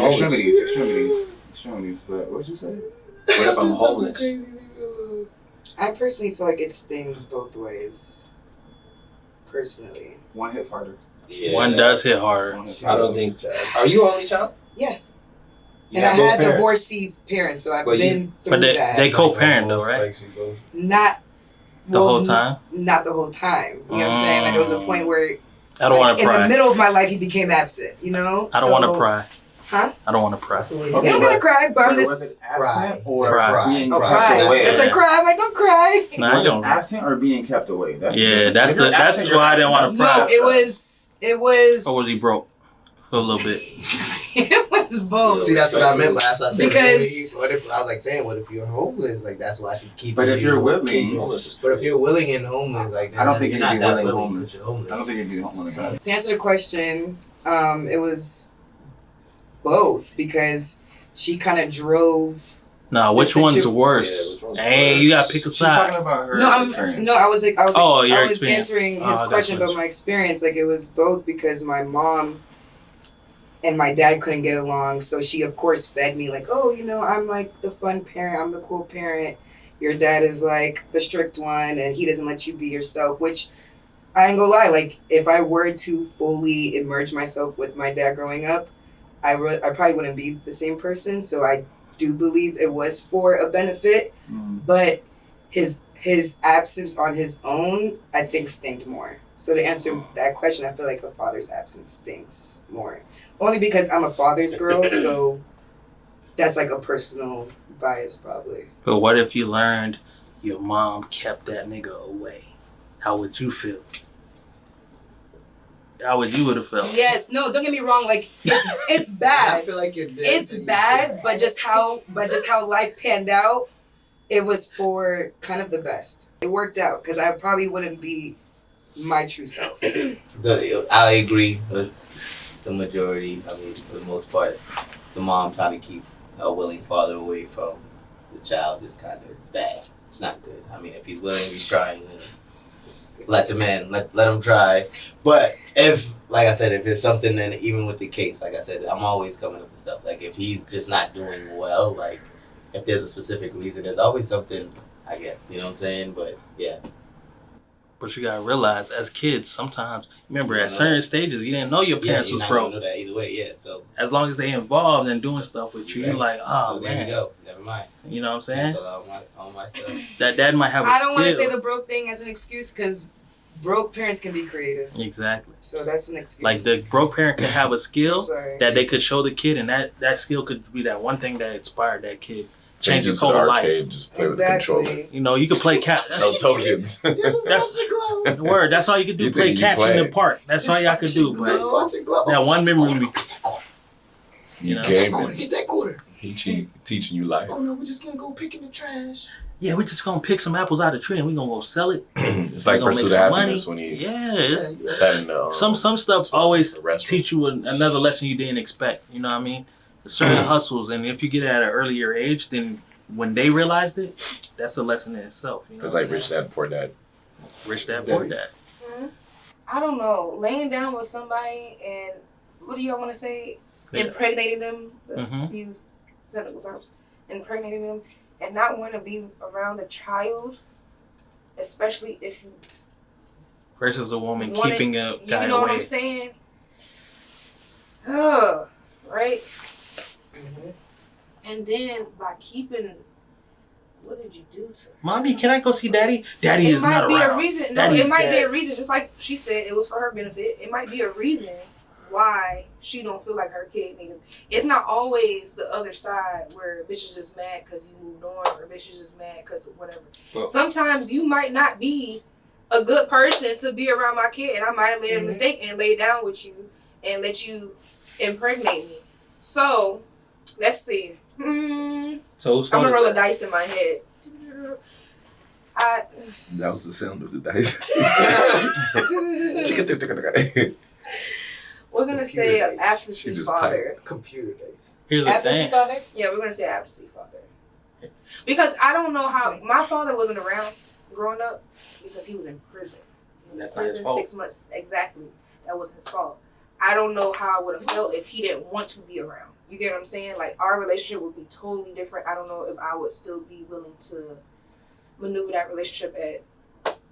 extremities. But what did you say? What if I'm homeless? I personally feel like it stings both ways. Personally. One hits harder. Yeah. One does hit harder. One hits I don't think. Are you only child? Yeah. You And I have both had parents? divorcee parents, so I've But been through But that. they co-parent though, right? Not The whole time? Not the whole time. You know what I'm saying? Like there was a point where I don't want to in the pry. middle of my life he became absent, you know? I don't want to pry. Huh? I don't want to pry. You don't gotta cry, but I'm Was just it absent or Cry. being oh, kept cry. away? It's like cry. I'm like, don't cry. Nah, Was you it don't. absent or being kept away? That's Yeah, the that's difference. If you're that's absent, why I didn't want to No, pry. it was Or was he broke for a little bit? It was both. See, that's what I meant by that's what I said. Because what if I was like saying, what if you're homeless? Like that's why she's keeping. But if you're willing, but if you're willing and homeless, like I don't think you're you'd not be that willing willing homeless. because you're homeless. I don't think you'd be homeless. to answer the question, it was both because she kind of drove. No, which one's worse? Yeah, which one's Hey, worse? you gotta pick a She's side. talking about her No, experience. I was Oh, your I was experience. answering his Oh, that's question what- about my experience. Like it was both because my mom and my dad couldn't get along, so she of course fed me like, oh, you know, I'm like the fun parent, I'm the cool parent. Your dad is like the strict one, and he doesn't let you be yourself. Which I ain't gonna lie, like if I were to fully immerse myself with my dad growing up, I probably wouldn't be the same person. So I do believe it was for a benefit, but his absence on his own, I think, stinged more. So to answer that question, I feel like a father's absence stings more. Only because I'm a father's girl, so that's like a personal bias probably. But what if you learned your mom kept that nigga away? How would you feel? How would you have felt? Yes, no, don't get me wrong, like it's I bad. feel like you're dead. It's bad, but just how life panned out, it was for kind of the best. It worked out because I probably wouldn't be my true self. I agree with the majority. I mean, for the most part, the mom trying to keep a willing father away from the child is it's bad. It's not good. I mean, if he's willing, he's trying, then let the man, let him try. But if, like I said, if it's something, then even with the case, like I said, I'm always coming up with stuff. Like if he's just not doing well, like if there's a specific reason, there's always something, I guess. You know what I'm saying? But yeah. But you gotta realize, as kids, sometimes, remember, You at know certain that. stages, you didn't know your Yeah, parents you're was not broke. gonna know that either way, yeah. So As long as they involved in doing stuff with you, you're like, oh so there man. you go. Never mind. You know what I'm saying? Cancel all my stuff. That dad might have a I don't want to skill. say the broke thing as an excuse because broke parents can be creative. Exactly. So that's an excuse. Like the broke parent could have a skill So sorry. that they could show the kid, and that skill could be that one thing that inspired that kid. Change Change it his to the whole life. arcade, just play with the controller. Exactly. You know, you could play catch. No tokens. That's the word. That's all you could do. You Play think you catch in the playing. park. That's all y'all could do. Just But watch it glow. that one memory, you know. Gaming. Get that quarter. He teaching you life. Oh no, we're just gonna go pick in the trash. Yeah, we're just gonna pick some apples out of the tree and we're gonna go sell it. It's like We gonna Pursuit make of some Happiness money. when he Yeah, it's, sat in the some stuff always the restaurant. teach you another lesson you didn't expect. You know what I mean? Certain hustles, and if you get it at an earlier age, then when they realized it, that's a lesson in itself. You know It's what like I'm Rich Dad Poor Dad. saying? Rich dad, poor dad. I don't know. Laying down with somebody and what do y'all want to say? Yeah. Impregnating them. Let's Mhm. use technical terms. Impregnating them and not want to be around a child, especially if you Versus a woman wanted- keeping a guy you know away. what I'm saying? Right? Mm-hmm. And then by keeping, what did you do to her? Mommy, can I go see Daddy? Daddy It is might not be around. a reason. No, Daddy's it might be dead. a reason. Just like she said, it was for her benefit. It might be a reason why she don't feel like her kid need him. It's not always the other side where bitch is just mad because you moved on, or bitch is just mad because of whatever. Well- Sometimes you might not be a good person to be around my kid, and I might have made a mistake and laid down with you and let you impregnate me. So let's see. So who I'm started gonna roll a that? dice in my head. That was the sound of the dice. We're gonna say Computer dice. absentee She just father. Computer dice. Here's the Absentee thing. father? Yeah, we're gonna say absentee father. Because I don't know how my father wasn't around growing up because he was in prison. He was That's in not his prison fault. 6 months exactly. That wasn't his fault. I don't know how I would have felt if he didn't want to be around. You get what I'm saying? Like our relationship would be totally different. I don't know if I would still be willing to maneuver that relationship at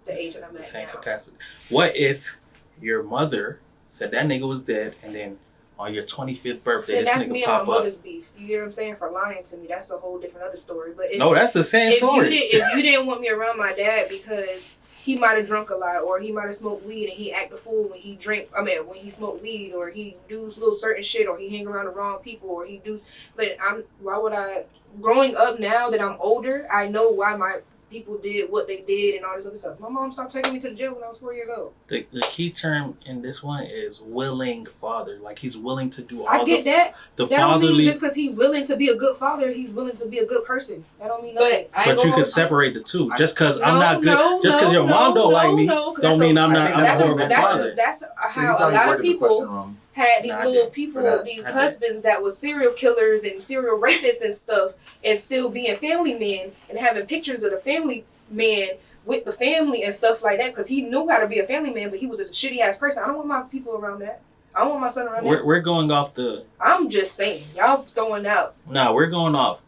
the age that I'm at Same now. capacity. What if your mother said that nigga was dead, and then on your 25th birthday, Then this that's nigga me and my pop up? mother's beef. You get what I'm saying? For lying to me, that's a whole different other story. But if, No, that's the same story. if you didn't want me around my dad because he might have drunk a lot, or he might have smoked weed and he act a fool when he when he smoked weed, or he do little certain shit, or he hang around the wrong people, or he do. Like why would I? Growing up now that I'm older, I know why my people did what they did and all this other stuff. My mom stopped taking me to the jail when I was 4 years old. The key term in this one is willing father. Like he's willing to do all I get that. the That don't mean fatherly. just because he's willing to be a good father, he's willing to be a good person. That don't mean nothing. But you can separate the two. Just because I'm not good, No, just because no, your mom no, don't like me, no, 'cause don't that's mean a- I'm not. I'm a That's horrible father. that's So you how a probably lot of worded the question people wrong. had these Nah, I little did. people, For that, these I did. husbands that was serial killers and serial rapists and stuff, and still being family men and having pictures of the family man with the family and stuff like that because he knew how to be a family man, but he was just a shitty ass person. I don't want my people around that. I don't want my son around that. We're going off the. I'm just saying, y'all throwing out. Nah, we're going off.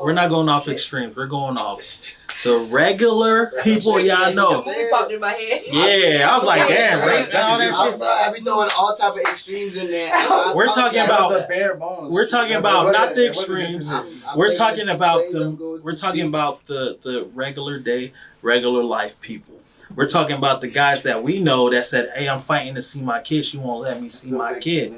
We're not going off extremes. We're going off the regular people y'all know. It popped in my head. Yeah, I was like, damn, break down that I'm shit. sorry, I be throwing all type of extremes in there. We're talking about. bare bones. We're talking about not the extremes. We're talking about the regular day, regular life people. We're talking about the guys that we know that said, "Hey, I'm fighting to see my kid. She won't let me see my kid."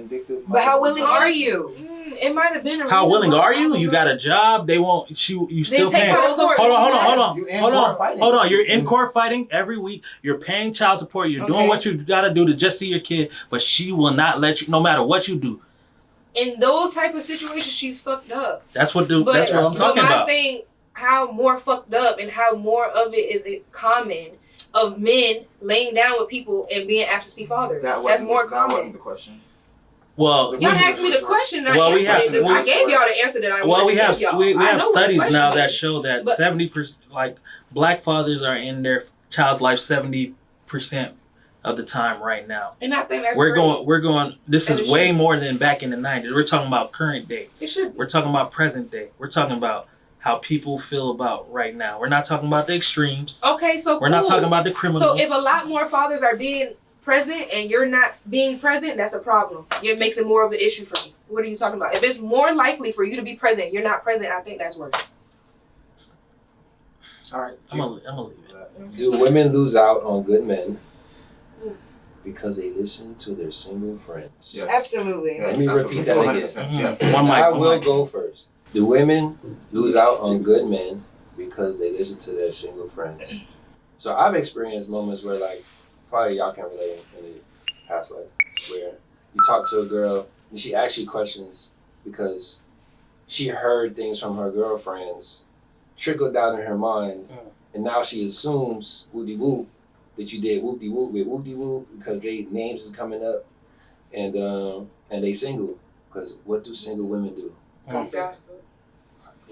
But how willing are you? It might have been a How reason willing why. are you? You got a job. They won't. You still take paying. her to court. Hold on. You in court fighting. Hold on. You're in court fighting every week. You're paying child support. You're doing what you got to do to just see your kid, but she will not let you, no matter what you do. In those type of situations, she's fucked up. That's what I'm But talking my about. thing, how more fucked up and how more of it is it common of men laying down with people and being absentee fathers. That's more That wasn't common. the question. Well, Y'all asked me the question. And Well, I we answered have- it. I gave y'all the answer that I well, wanted we to have give y'all. we I have know what the studies question now is. that show that But- 70%, like black fathers are in their child's life 70% of the time right now. And I think that's We're great. going. This And is it way should be. more than back in the 90s. We're talking about current day. It should be. We're talking about present day. We're talking about how people feel about right now. We're not talking about the extremes. Okay, so We're not cool. talking about the criminals. So if a lot more fathers are being present and you're not being present, that's a problem. It makes it more of an issue for me. What are you talking about? If it's more likely for you to be present, you're not present, I think that's worse. All right. I'm gonna leave it. Do women lose out on good men because they listen to their single friends? Yes. Absolutely. Yes, Let me absolutely. repeat that again. 100%. Yes. One mic, I one will mic. go first. Do women lose out on good men because they listen to their single friends? So I've experienced moments where, like, probably y'all can relate in the past life, where you talk to a girl and she asks you questions because she heard things from her girlfriends trickle down in her mind, and now she assumes whoop-de-whoop that you did whoop-de-whoop with whoop-de-whoop because they names is coming up, and they single. Because what do single women do? Gossip.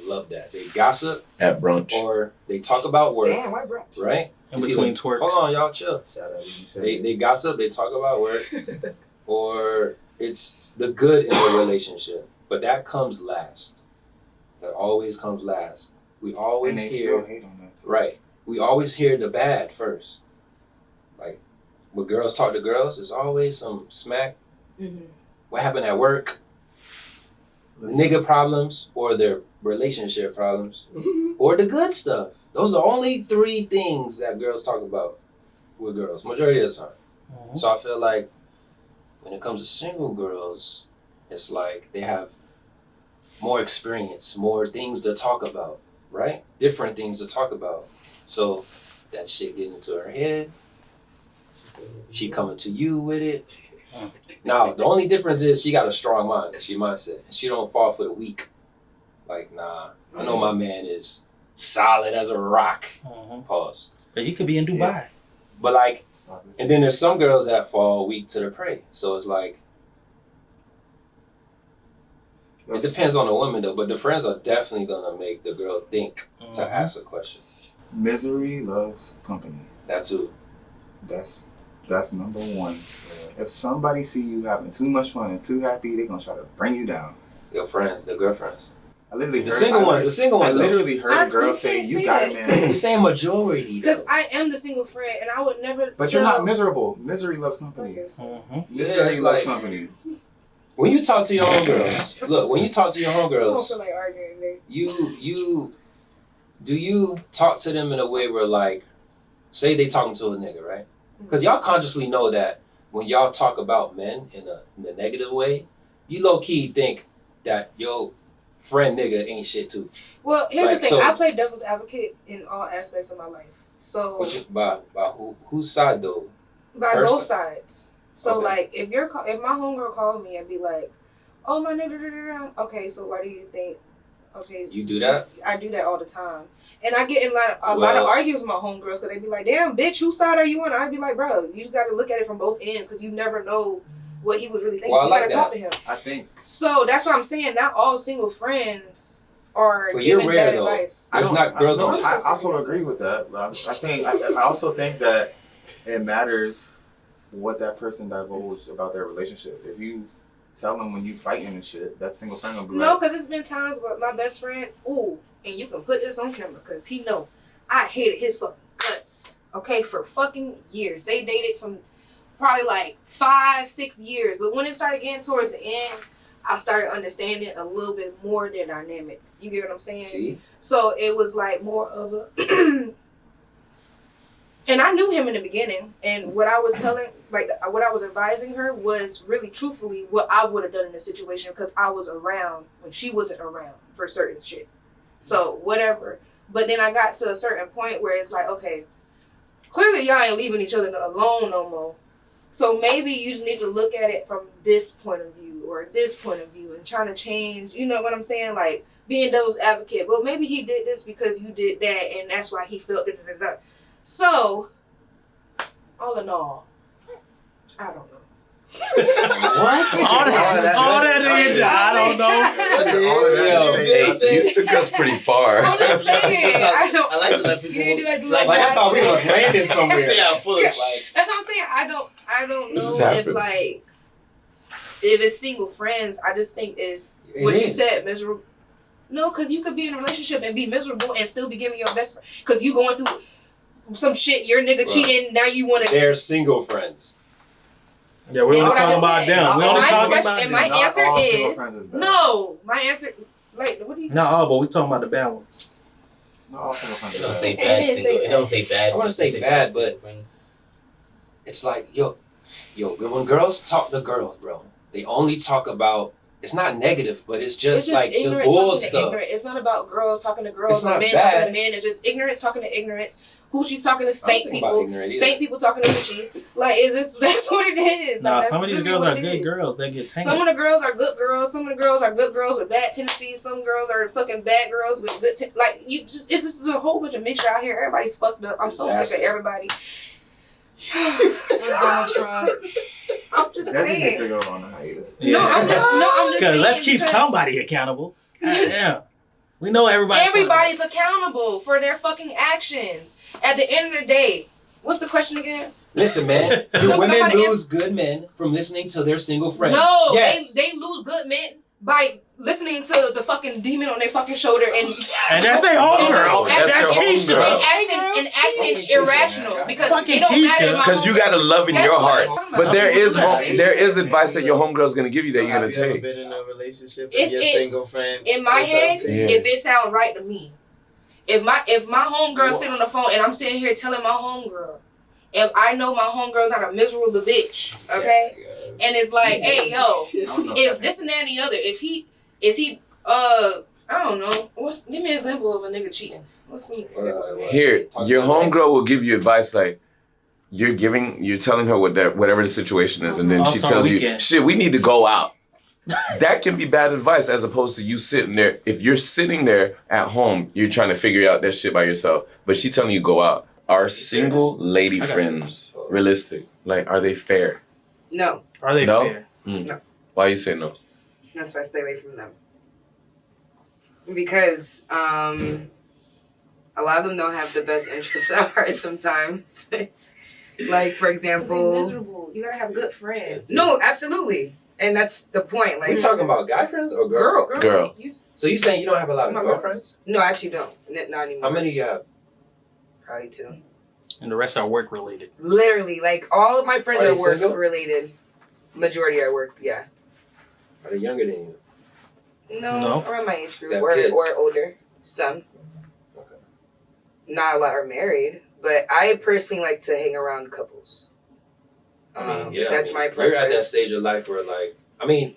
Love that. They gossip At brunch. or they talk about work, Damn, why brunch? right? In You see between when- twerks. Hold on, y'all, chill. Shout out to They gossip, they talk about work, or it's the good in the relationship. But that comes last. That always comes last. We And always they hear, still hate on that. right? We always hear the bad first. Like when girls talk to girls, it's always some smack. Mm-hmm. What happened at work? Nigga problems or their relationship problems or the good stuff. Those are the only three things that girls talk about with girls, majority of the time. Mhm. So I feel like when it comes to single girls, it's like they have more experience, more things to talk about, right? Different things to talk about. So that shit getting into her head. She coming to you with it. Now, the only difference is she got a strong mind, she mindset. She don't fall for the weak. Like, nah, I know my man is solid as a rock. Mhm. Pause. But you could be in Dubai. But like, Stop it. and then there's some girls that fall weak to the prey. So it's like, it depends on the woman though, but the friends are definitely gonna make the girl think to Mhm. ask a question. Misery loves company. That's who. That's number one. If somebody see you having too much fun and too happy, they're gonna try to bring you down. Your friends, the girlfriends. I literally The heard single ones, the single I ones. though. literally heard a girl You say, can't "You say got it, that. man." You're saying majority though. Because I am the single friend and I would never But you're not miserable. Misery loves company. Okay, so- Mhm. Misery it's loves like- company. When you talk to your homegirls, look, when you talk to your I don't homegirls, feel like arguing today. do you talk to them in a way where, like, say they talking to a nigga, right? Because y'all consciously know that when y'all talk about men in a negative way, you low key think that your friend nigga ain't shit too. Well, here's Like, the thing. so- I play devil's advocate in all aspects of my life. So Which is by whose side though? by person? both sides. So Okay. like, if my homegirl called me and be like, "Oh my nigga," okay, so why do you think? Okay, You do that? I do that all the time, and I get in a lot of Well- arguments with my homegirls because they be like, "Damn, bitch, whose side are you on?" I'd be like, "Bro, you just got to look at it from both ends because you never know what he was really thinking. Well, I you like gotta talk to him." I think So that's what I'm saying. Not all single friends are But you're giving rare, bad though. advice. There's not girls no, on this. I also agree with that. But I also think that it matters what that person divulged about their relationship. If you tell them when you fighting and shit, that single friend will be No, like, because it's been times where my best friend, and you can put this on camera because he know I hated his fucking guts, okay, for fucking years. They dated from probably like 5-6 years, but when it started getting towards the end, I started understanding a little bit more their dynamic. You get what I'm saying? See? So it was like more of a and I knew him in the beginning, and what I was telling, like what I was advising her was really truthfully what I would have done in the situation because I was around when she wasn't around for certain shit. So whatever. But then I got to a certain point where it's like, okay, clearly y'all ain't leaving each other alone no more. So maybe you just need to look at it from this point of view or this point of view and trying to change, you know what I'm saying? Like being devil's advocate. Well, maybe he did this because you did that and that's why he felt it. So, all in all, I don't know. All that nigga, I don't know. Hey, you took us pretty far. I'm just saying. I don't. I like to let people. You didn't do that. Like I thought we was landing somewhere. See how full of Like, That's what I'm saying. I don't know just if happened. like if it's single friends. I just think it's It what you is. said, miserable. No, because you could be in a relationship and be miserable and still be giving your best friend. Because you going through some shit, your nigga cheating. Now you want to. they're single friends. Yeah, we only What I talking just about said. them. We And only my talking question- about and them. my Not answer all single friends is is bad. no. My answer, like, what do you? No, but we talking about the bad ones. not all single friends. It are don't bad. say It bad didn't single. say It don't say bad. I wanna It say say bad, single but- friends. It's like, yo, when girls talk to girls, bro, they only talk about, it's not negative, but it's just, like the ignorant bull talking to stuff. ignorant. It's not about girls talking to girls It's or not men talking bad. to men. It's just ignorance talking to ignorance. Who she's talking to I don't stank think about people. ignorant either. Stank people talking to bitches. Like, is this that's what it is? Nah, Like, that's some of these really girls what are it good is. girls. They get tainted. Some of the girls are good girls. Some of the girls are good girls with bad tendencies. Some girls are fucking bad girls with good. Like you just, it's just a whole bunch of mixture out here. Everybody's fucked up. I'm so sick Disaster. of everybody. Donald Trump. I'm just Jesse needs to saying. go on a hiatus. No, I'm just Because saying. let's keep because somebody accountable. Goddamn. We know everybody. Everybody's accountable for their fucking actions. At the end of the day, what's the question again? Listen, man, No, do but women nobody lose good men from listening to their single friends? No, Yes. they lose good men by listening to the fucking demon on their fucking shoulder and And that's their homegirl. And That's That's their Keisha. homegirl. and acting irrational because Fucking it don't matter. Keisha. if my Because you got to love in That's your what heart. I'm talking But about. there is advice that your homegirl's gonna give you that you're gonna Have you ever take. been in a relationship If and your it's- single friend in my said head, something? Yeah. if it sound right to me, if my homegirl sitting on the phone and I'm sitting here telling my homegirl, if I know my homegirl's not a miserable bitch, okay, and it's like, hey yo, if this and that and the other, is he I don't know, give me an example of a nigga cheating. What's some examples of Here, Talk to your his ex. homegirl will give you advice like you're telling her whatever the situation is, and then she Also on tells you, weekends. shit, we need to go out. That can be bad advice as opposed to you sitting there. If you're sitting there at home, you're trying to figure out that shit by yourself, but she telling you go out. Are single lady I got you. friends realistic? Like, are they fair? No, Are they No? fair? Why you say no? that's why I stay away from them. Because a lot of them don't have the best interests at heart sometimes. Like, for They example, miserable. You gotta have good friends. no, absolutely, and that's the point. We Like, talking about guy friends or girl? Girl. So you saying you don't have a lot of My girlfriends? no, I actually don't. Not anymore. How many you have? Probably 2. And the rest are work related. Literally, like all of my friends Are are they work single? related. Majority are work. Yeah. Are they younger than you? No, around my age They group have or kids? older. Some. Okay. Not a lot are married, but I personally like to hang around couples. That's my preference. You're at that stage of life where, like, I mean,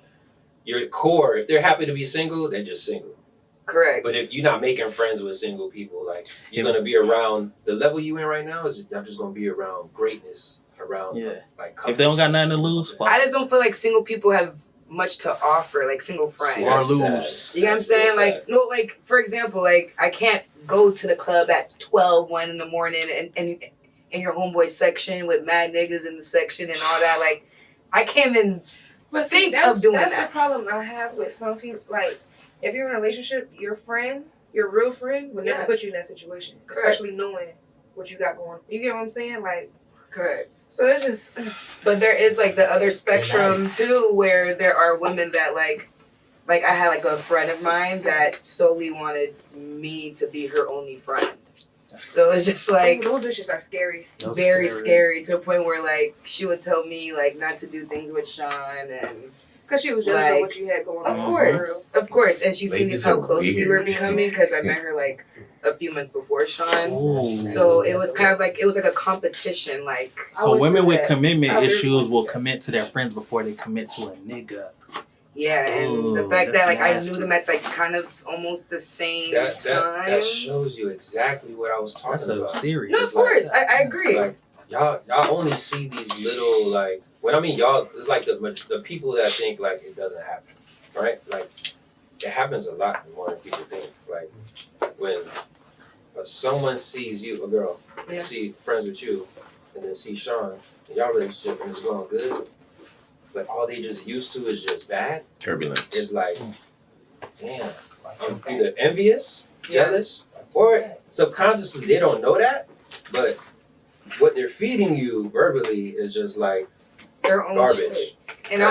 your core, if they're happy to be single, they're just single. Correct. But if you're not making friends with single people, like you're gonna be around the level you in right now is y'all just gonna be around greatness, around like If they don't got nothing to lose, fuck. I just don't feel like single people have much to offer, like single friends. Or lose. You know what I'm saying? Like, no, like, for example, like, I can't go to the club at 1 in the morning and in your homeboy section with mad niggas in the section and all that. Like, I can't even think of doing that. That's the problem I have with some people. Like, if you're in a relationship, your friend, your real friend, would never put you in that situation. Correct. Especially knowing what you got going. You get what I'm saying? Like, Correct. so it's just... But there is, like, the other spectrum, too, where there are women that, like I had, like, a friend of mine that solely wanted me to be her only friend. So it's just, like... those dishes are scary. Very scary to the point where, like, she would tell me, like, not to do things with Sean and... Because she was jealous of what you had going on. Of course. And she seen Ladies how are close we weird. were becoming because I met her, like, a few months before Sean. Ooh. So it was kind of like, it was like a competition, like... So women with commitment I issues will commit to their friends before they commit to a nigga. Yeah, and Ooh, the fact that, like, nasty. I knew them at, like, kind of almost the same that time. shows you exactly what I was talking That's so about. serious. No, of course. I agree. Like y'all only see these little like when I mean y'all, it's like the people that think like it doesn't happen, right? Like it happens a lot more than people think. Like when someone sees you, a girl, see friends with you, and then see Sean, and y'all relationship and it's going good, but all they just used to is just bad. Turbulent. It's like, damn, I'm either envious, jealous, or subconsciously they don't know that, but what they're feeding you verbally is just like Their own garbage. shit. And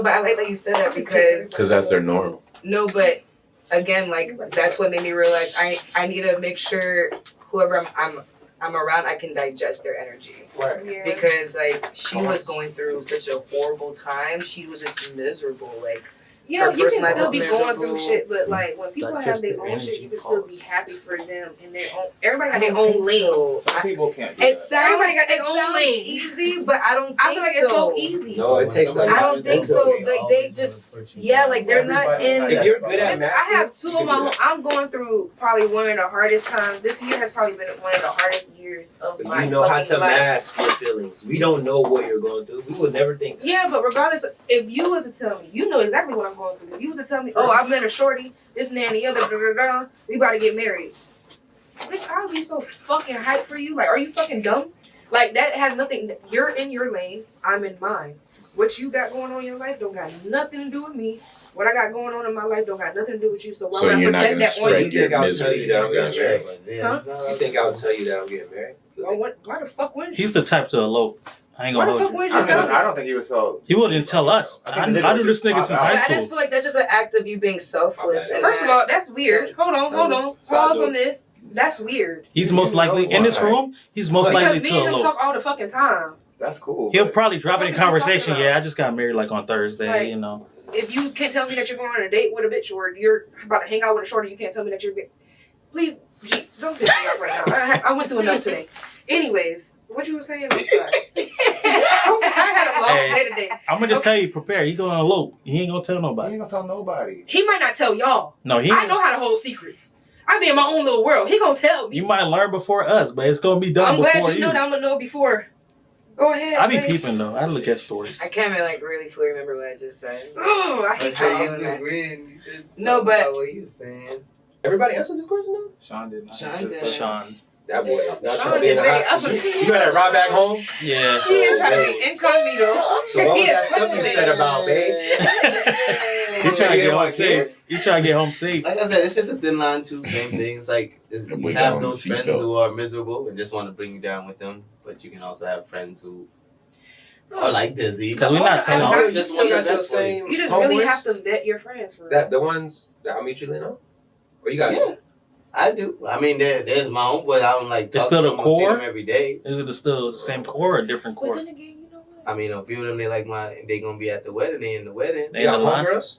but I like that you said that because that's their norm. No, but again, like that's what made me realize I need to make sure whoever I'm around, I can digest their energy. Right. Yeah. Because like she was going through such a horrible time. She was just miserable. Like Yeah, her you personal can still life be was going miserable. through shit, but like when people Like, have just their the own shit, energy you can still be pause. happy for them in their own. Everybody got I their don't own think lane. so. Some people can't do It that. sounds Everybody got their own lane. easy, but I don't think I feel like it's so easy. No, it takes a I lot. don't think so. Like they just like they're not in. If you're good at Listen, masking, I have two of my home. I'm going through probably one of the hardest times. This year has probably been one of the hardest years of my you know how fucking to life. mask your feelings. We don't know what you're going through. We would never think. Yeah, but regardless, if you was to tell me, you know exactly what I'm going through. If you was to tell me, oh, I met a shorty, this and that and the other, we about to get married. Bitch, I would be so fucking hyped for you. Like, are you fucking dumb? Like, that has nothing. You're in your lane. I'm in mine. What you got going on in your life don't got nothing to do with me. What I got going on in my life don't got nothing to do with you. So why So would I you're not project gonna that on spread you? You think your I'll tell you that I'm misery. getting married? Huh? You think I'll tell you that I'm getting married? Oh, why the fuck wouldn't you? He's the type to elope. I ain't Why gonna the fuck hold you. wouldn't you tell me? I don't think he was so. He wouldn't tell us. I knew this nigga since But high I just school. feel like that's just an act of you being selfless. and First of all, that's weird. sense. Hold on. Stop Pause doing on this. That's weird. He's most likely in this room. He's most likely Because to me and him elope. talk all the fucking time. That's cool. He'll but- probably drop it in What the fuck is he conversation. talking Yeah, about? I just got married like on Thursday. Right. You know. If you can't tell me that you're going on a date with a bitch or you're about to hang out with a shorty, you can't tell me that you're... Please, G, don't piss me off right now. I went through enough today. Anyways, what you were saying? I'm sorry. I had a long day today. I'm gonna just tell you, prepare. He gonna elope. He ain't gonna tell He nobody. ain't gonna tell nobody. He might not tell y'all. No, he. I know how to hold secrets. I be in my own little world. He gonna tell me. You might learn before us, but it's gonna be done I'm glad before you know that I'm gonna know before. Go ahead. I be please. peeping though. I look at stories. I can't even like really fully remember what I just said. Oh, I hate So you y'all. was agreeing. You said No, something but- about what he was saying. Everybody answer this question though? Sean did not. Sean did. Sean. That boy is not Sean trying to be in the is hot saying- I was seat. gonna say- You gotta ride back home. Yeah. She is trying to be incognito. So what was He that is stuff you listening. said about, babe? You trying to get home want kids? safe. You trying to get home safe. Like I said, it's just a thin line too. Same thing. It's like you We have got those on the friends seatbelt. who are miserable and just want to bring you down with them, but you can also have friends who are like Dizzy. Because we're not telling I you. just want want the the best for you. You just really homeboys? have to vet your friends for real. That the ones that I'll meet you later on? Or you got Yeah. I do. I mean, there's my homeboy. I don't like It's talk still to the them or see core? them every day. Is it still the same core or a different But core? then again, you know what? I mean, a few of them they like they gonna be at the wedding. They in the wedding. They You in got the line? homegirls?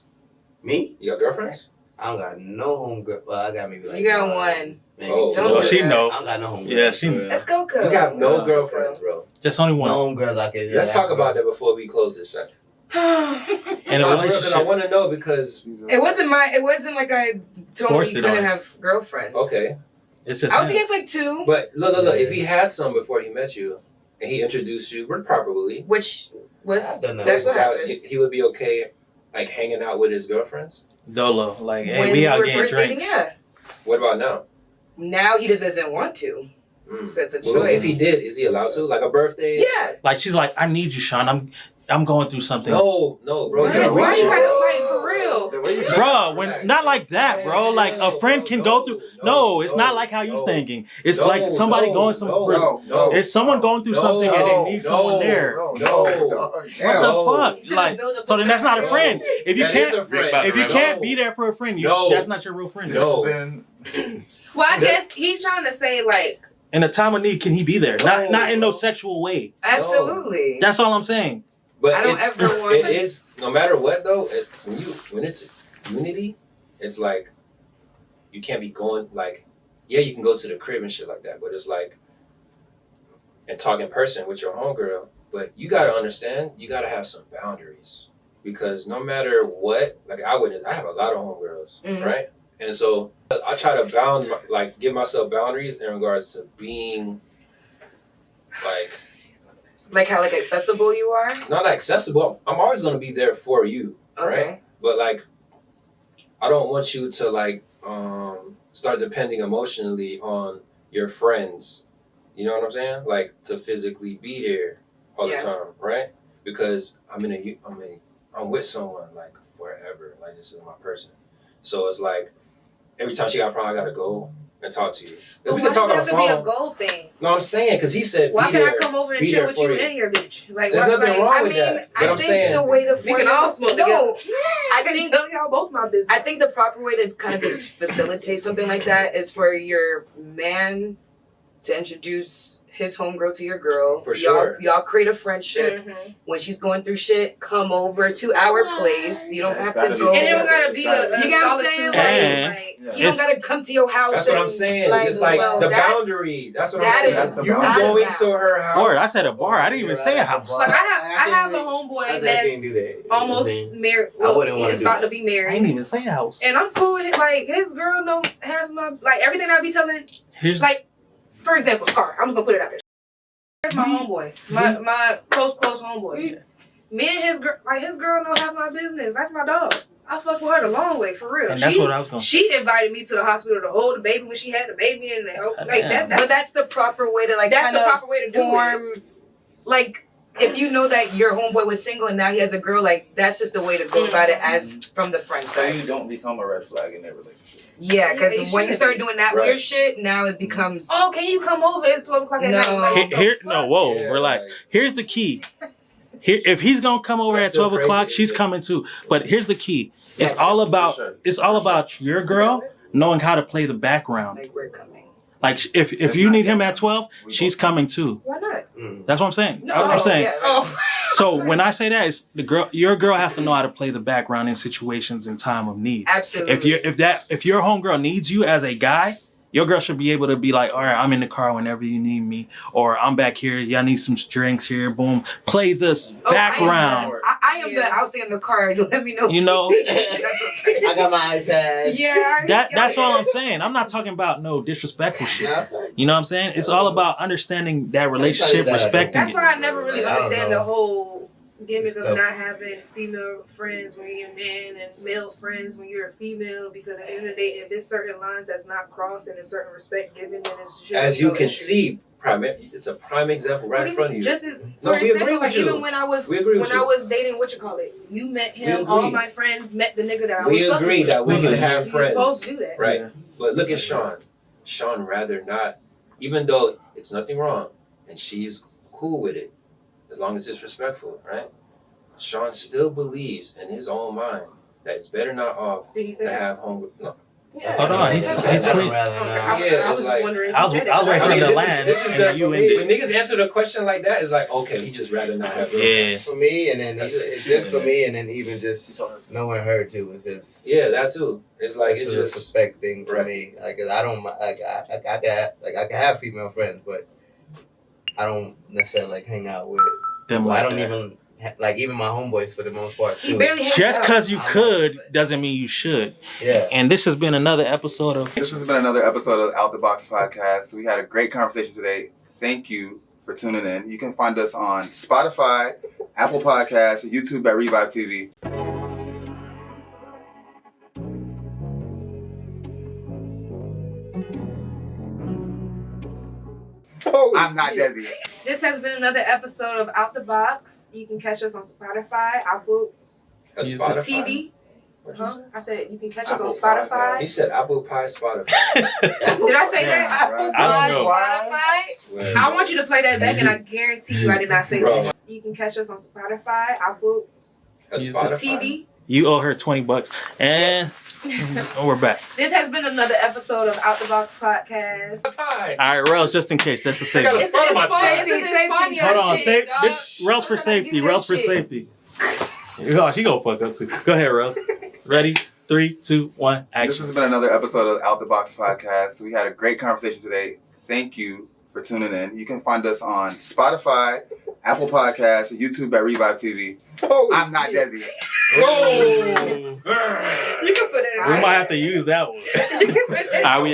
Me? You got girlfriends? I don't got no homegirl. Well, I got maybe like You got one. Maybe Oh, two. well, she know. I don't got no homegirl. Yeah, she- Let's go, cuz. You got no Yeah. girlfriends, bro. Just only one. No homegirls I can. Let's talk about that before we close this session. In a I relationship. want to know because It wasn't like told Forced me you it on couldn't him. have girlfriends. Okay. It's just I was him. against like 2, But look. If he had some before he met you, and he introduced you properly, which was I don't know. that's what that- happened. he would be okay, like hanging out with his girlfriends. Dolo. Like, hey, When we we out were getting first drinks. dating, yeah. What about now? Now he just doesn't want to. Mm. So it's a Well, choice. if he did, is he allowed to? Like a birthday? Yeah. Like, she's like, I need you, Sean. I'm going through something. No, bro. Why you gotta like for real? Bro, when not like that, bro. Like a friend can go through. No, it's not like how you thinking. It's like somebody going some. It's someone going through something and they need someone there. No. What the fuck? Like, so then that's not a friend. If you That is a can't, friend. if you can't be there for a friend, that's not your real friend. No. Well, I guess he's trying to say like. In a time of need, can he be there? Not in no sexual way. Absolutely. That's all I'm saying. But I don't it's, ever want- it is no matter what though. When it's unity, it's like you can't be going like you can go to the crib and shit like that, but it's like and talk in person with your homegirl. But you gotta understand, you gotta have some boundaries because no matter what, like I have a lot of homegirls, Mhm. right? And so I try to give myself boundaries in regards to being like how like accessible you are. not accessible. I'm always gonna be there for you, Okay. right? But like, I don't want you to start depending emotionally on your friends. You know what I'm saying? Like to physically be there all Yeah. the time, right? Because I'm with someone like forever. Like this is my person. So it's like every time she got a problem, I gotta go and talk to you. But We why can talk does it on have the to be a phone. gold thing? No, I'm saying because he said Why be can there. I come over and be chill there with for you you. and your bitch? Like, There's why, nothing like, wrong with that. But I I'm think saying the way to we can all smoke together. I can think tell y'all both my business. I think the proper way to kind of just facilitate something like that is for your man to introduce his homegirl to your girl. For sure. Y'all create a friendship. Mhm. When she's going through shit, come over to our place. You don't Yeah, have it's to gotta go. be And it don't gotta be a You get what I'm saying? solitude. And- Like, You don't It's- gotta come to your house. That's what I'm and, saying. It's just like well, the that's- boundary. That's what I'm that saying. is You out of going bounds. to her house. Or I said a bar. I didn't even say a house. like I have a I homeboy can't do that's that. almost I mean, married. I Well, wouldn't wanna he's do about that. to be I didn't married. even say a house. And I'm cool with it. Like his girl know half my everything I be telling. Here's Like, for example, Scar. I'm just gonna put it out there. Here's my homeboy, my close homeboy. Me and his girl, his girl know half my business. That's my dog. I fuck with her the long way, for real. and that's what I was gonna say. She invited me to the hospital to hold the baby when she had the baby, and like that. But that's the proper way to like. That's kind the of proper way to do it. form, like. If you know that your homeboy was single and now he has a girl, like that's just the way to go about it as from the friend So side. you don't become a red flag in that relationship. Yeah, because Yeah, you when you should start be. doing that Right. weird shit, now it becomes. Oh, can you come over? It's 12 o'clock at No. night. Like, Whoa, Yeah, relax. like- Here's the key. Here, if he's gonna come over That's at still 12 o'clock, crazy, she's isn't it? coming too. But here's the key. It's Yeah, all about sure. it's all about your girl knowing how to play the background. Like we're coming. Like if That's you not need him just at 12, we she's both- coming too. Why not? That's what I'm saying. No, I'm saying. yeah. Oh, So when I say that, it's your girl has to know how to play the background in situations in time of need. Absolutely. If your homegirl needs you as a guy, your girl should be able to be like, all right, I'm in the car whenever you need me, or I'm back here. Y'all need some drinks here. Boom, play this background. I am the. I was thinking in the car. You let me know. You know, I got my iPad. Yeah. that's all I'm saying. I'm not talking about no disrespectful shit. You know what I'm saying? It's all about understanding that relationship, respecting that's it. why I never really I don't understand know. the whole gimmick It's of tough. not having female friends when you're a man and male friends when you're a female. Because at the end of the day, if there's certain lines that's not crossed and there's certain respect given, then it's just As you can see, it's a prime example right in front of you. Just as, No, for we agree example, with like you. even when I was We agree with when I you. was dating, you met We him. agree. All my friends met the nigga that I was. We fucking agree with. that we can Like, have you're supposed friends, to do that. right? Yeah. But look at Sean. Sean rather not, even though it's nothing wrong, and she's cool with it, as long as it's respectful, right? Sean still believes in his own mind that it's better not off Did he say to that? have home. No. Yeah. Hold on, he's said clean. that. Okay, Yeah, I was it's just like- wondering. If I was- he said it, I was but waiting I for mean, the this line, is and just you when ended. niggas answer a question like that, it's like, okay, he just rather not have. Yeah. For me, and then That's it's it. just for me, and then even just knowing her too. It's just Yeah, that too. It's like it's it's a just respect thing for Right. me. Like I don't I can have female friends, but I don't necessarily like hang out with. Them I like don't that. even like even my homeboys for the most part He too. barely has Just that. because you could doesn't mean you should. Yeah. And this has been another episode of This has been another episode of Out the Box Podcast. We had a great conversation today. Thank you for tuning in. You can find us on Spotify, Apple Podcasts, and YouTube at Revive TV. I'm not Desi. This has been another episode of Out the Box. You can catch us on Spotify, Apple A Spotify. TV. What'd you say? I said you can catch Apple us on Spotify. He said apple pie Spotify. Did I say that? Apple I don't know. Spotify. Swear. I want you to play that back, and I guarantee you I did not say Bro. that. You can catch us on Spotify, Apple A Spotify. TV. You owe her $20. And we're back. This has been another episode of Out the Box Podcast. Hi. All right, Rels, just in case, just to save got a you. spot on my side. Safety. Hold on, Shit, dog. this Rels for Gotta safety. give Rels that for shit. safety. Oh, she gonna fuck up too. Go ahead, Rels. Ready? 3, 2, 1, This action. has been another episode of Out the Box Podcast. We had a great conversation today. Thank you for tuning in. You can find us on Spotify, Apple Podcasts, and YouTube at Revive TV. I'm not Desi. Oh. You can put it in. We might have to use that one. You can put it in. All right, we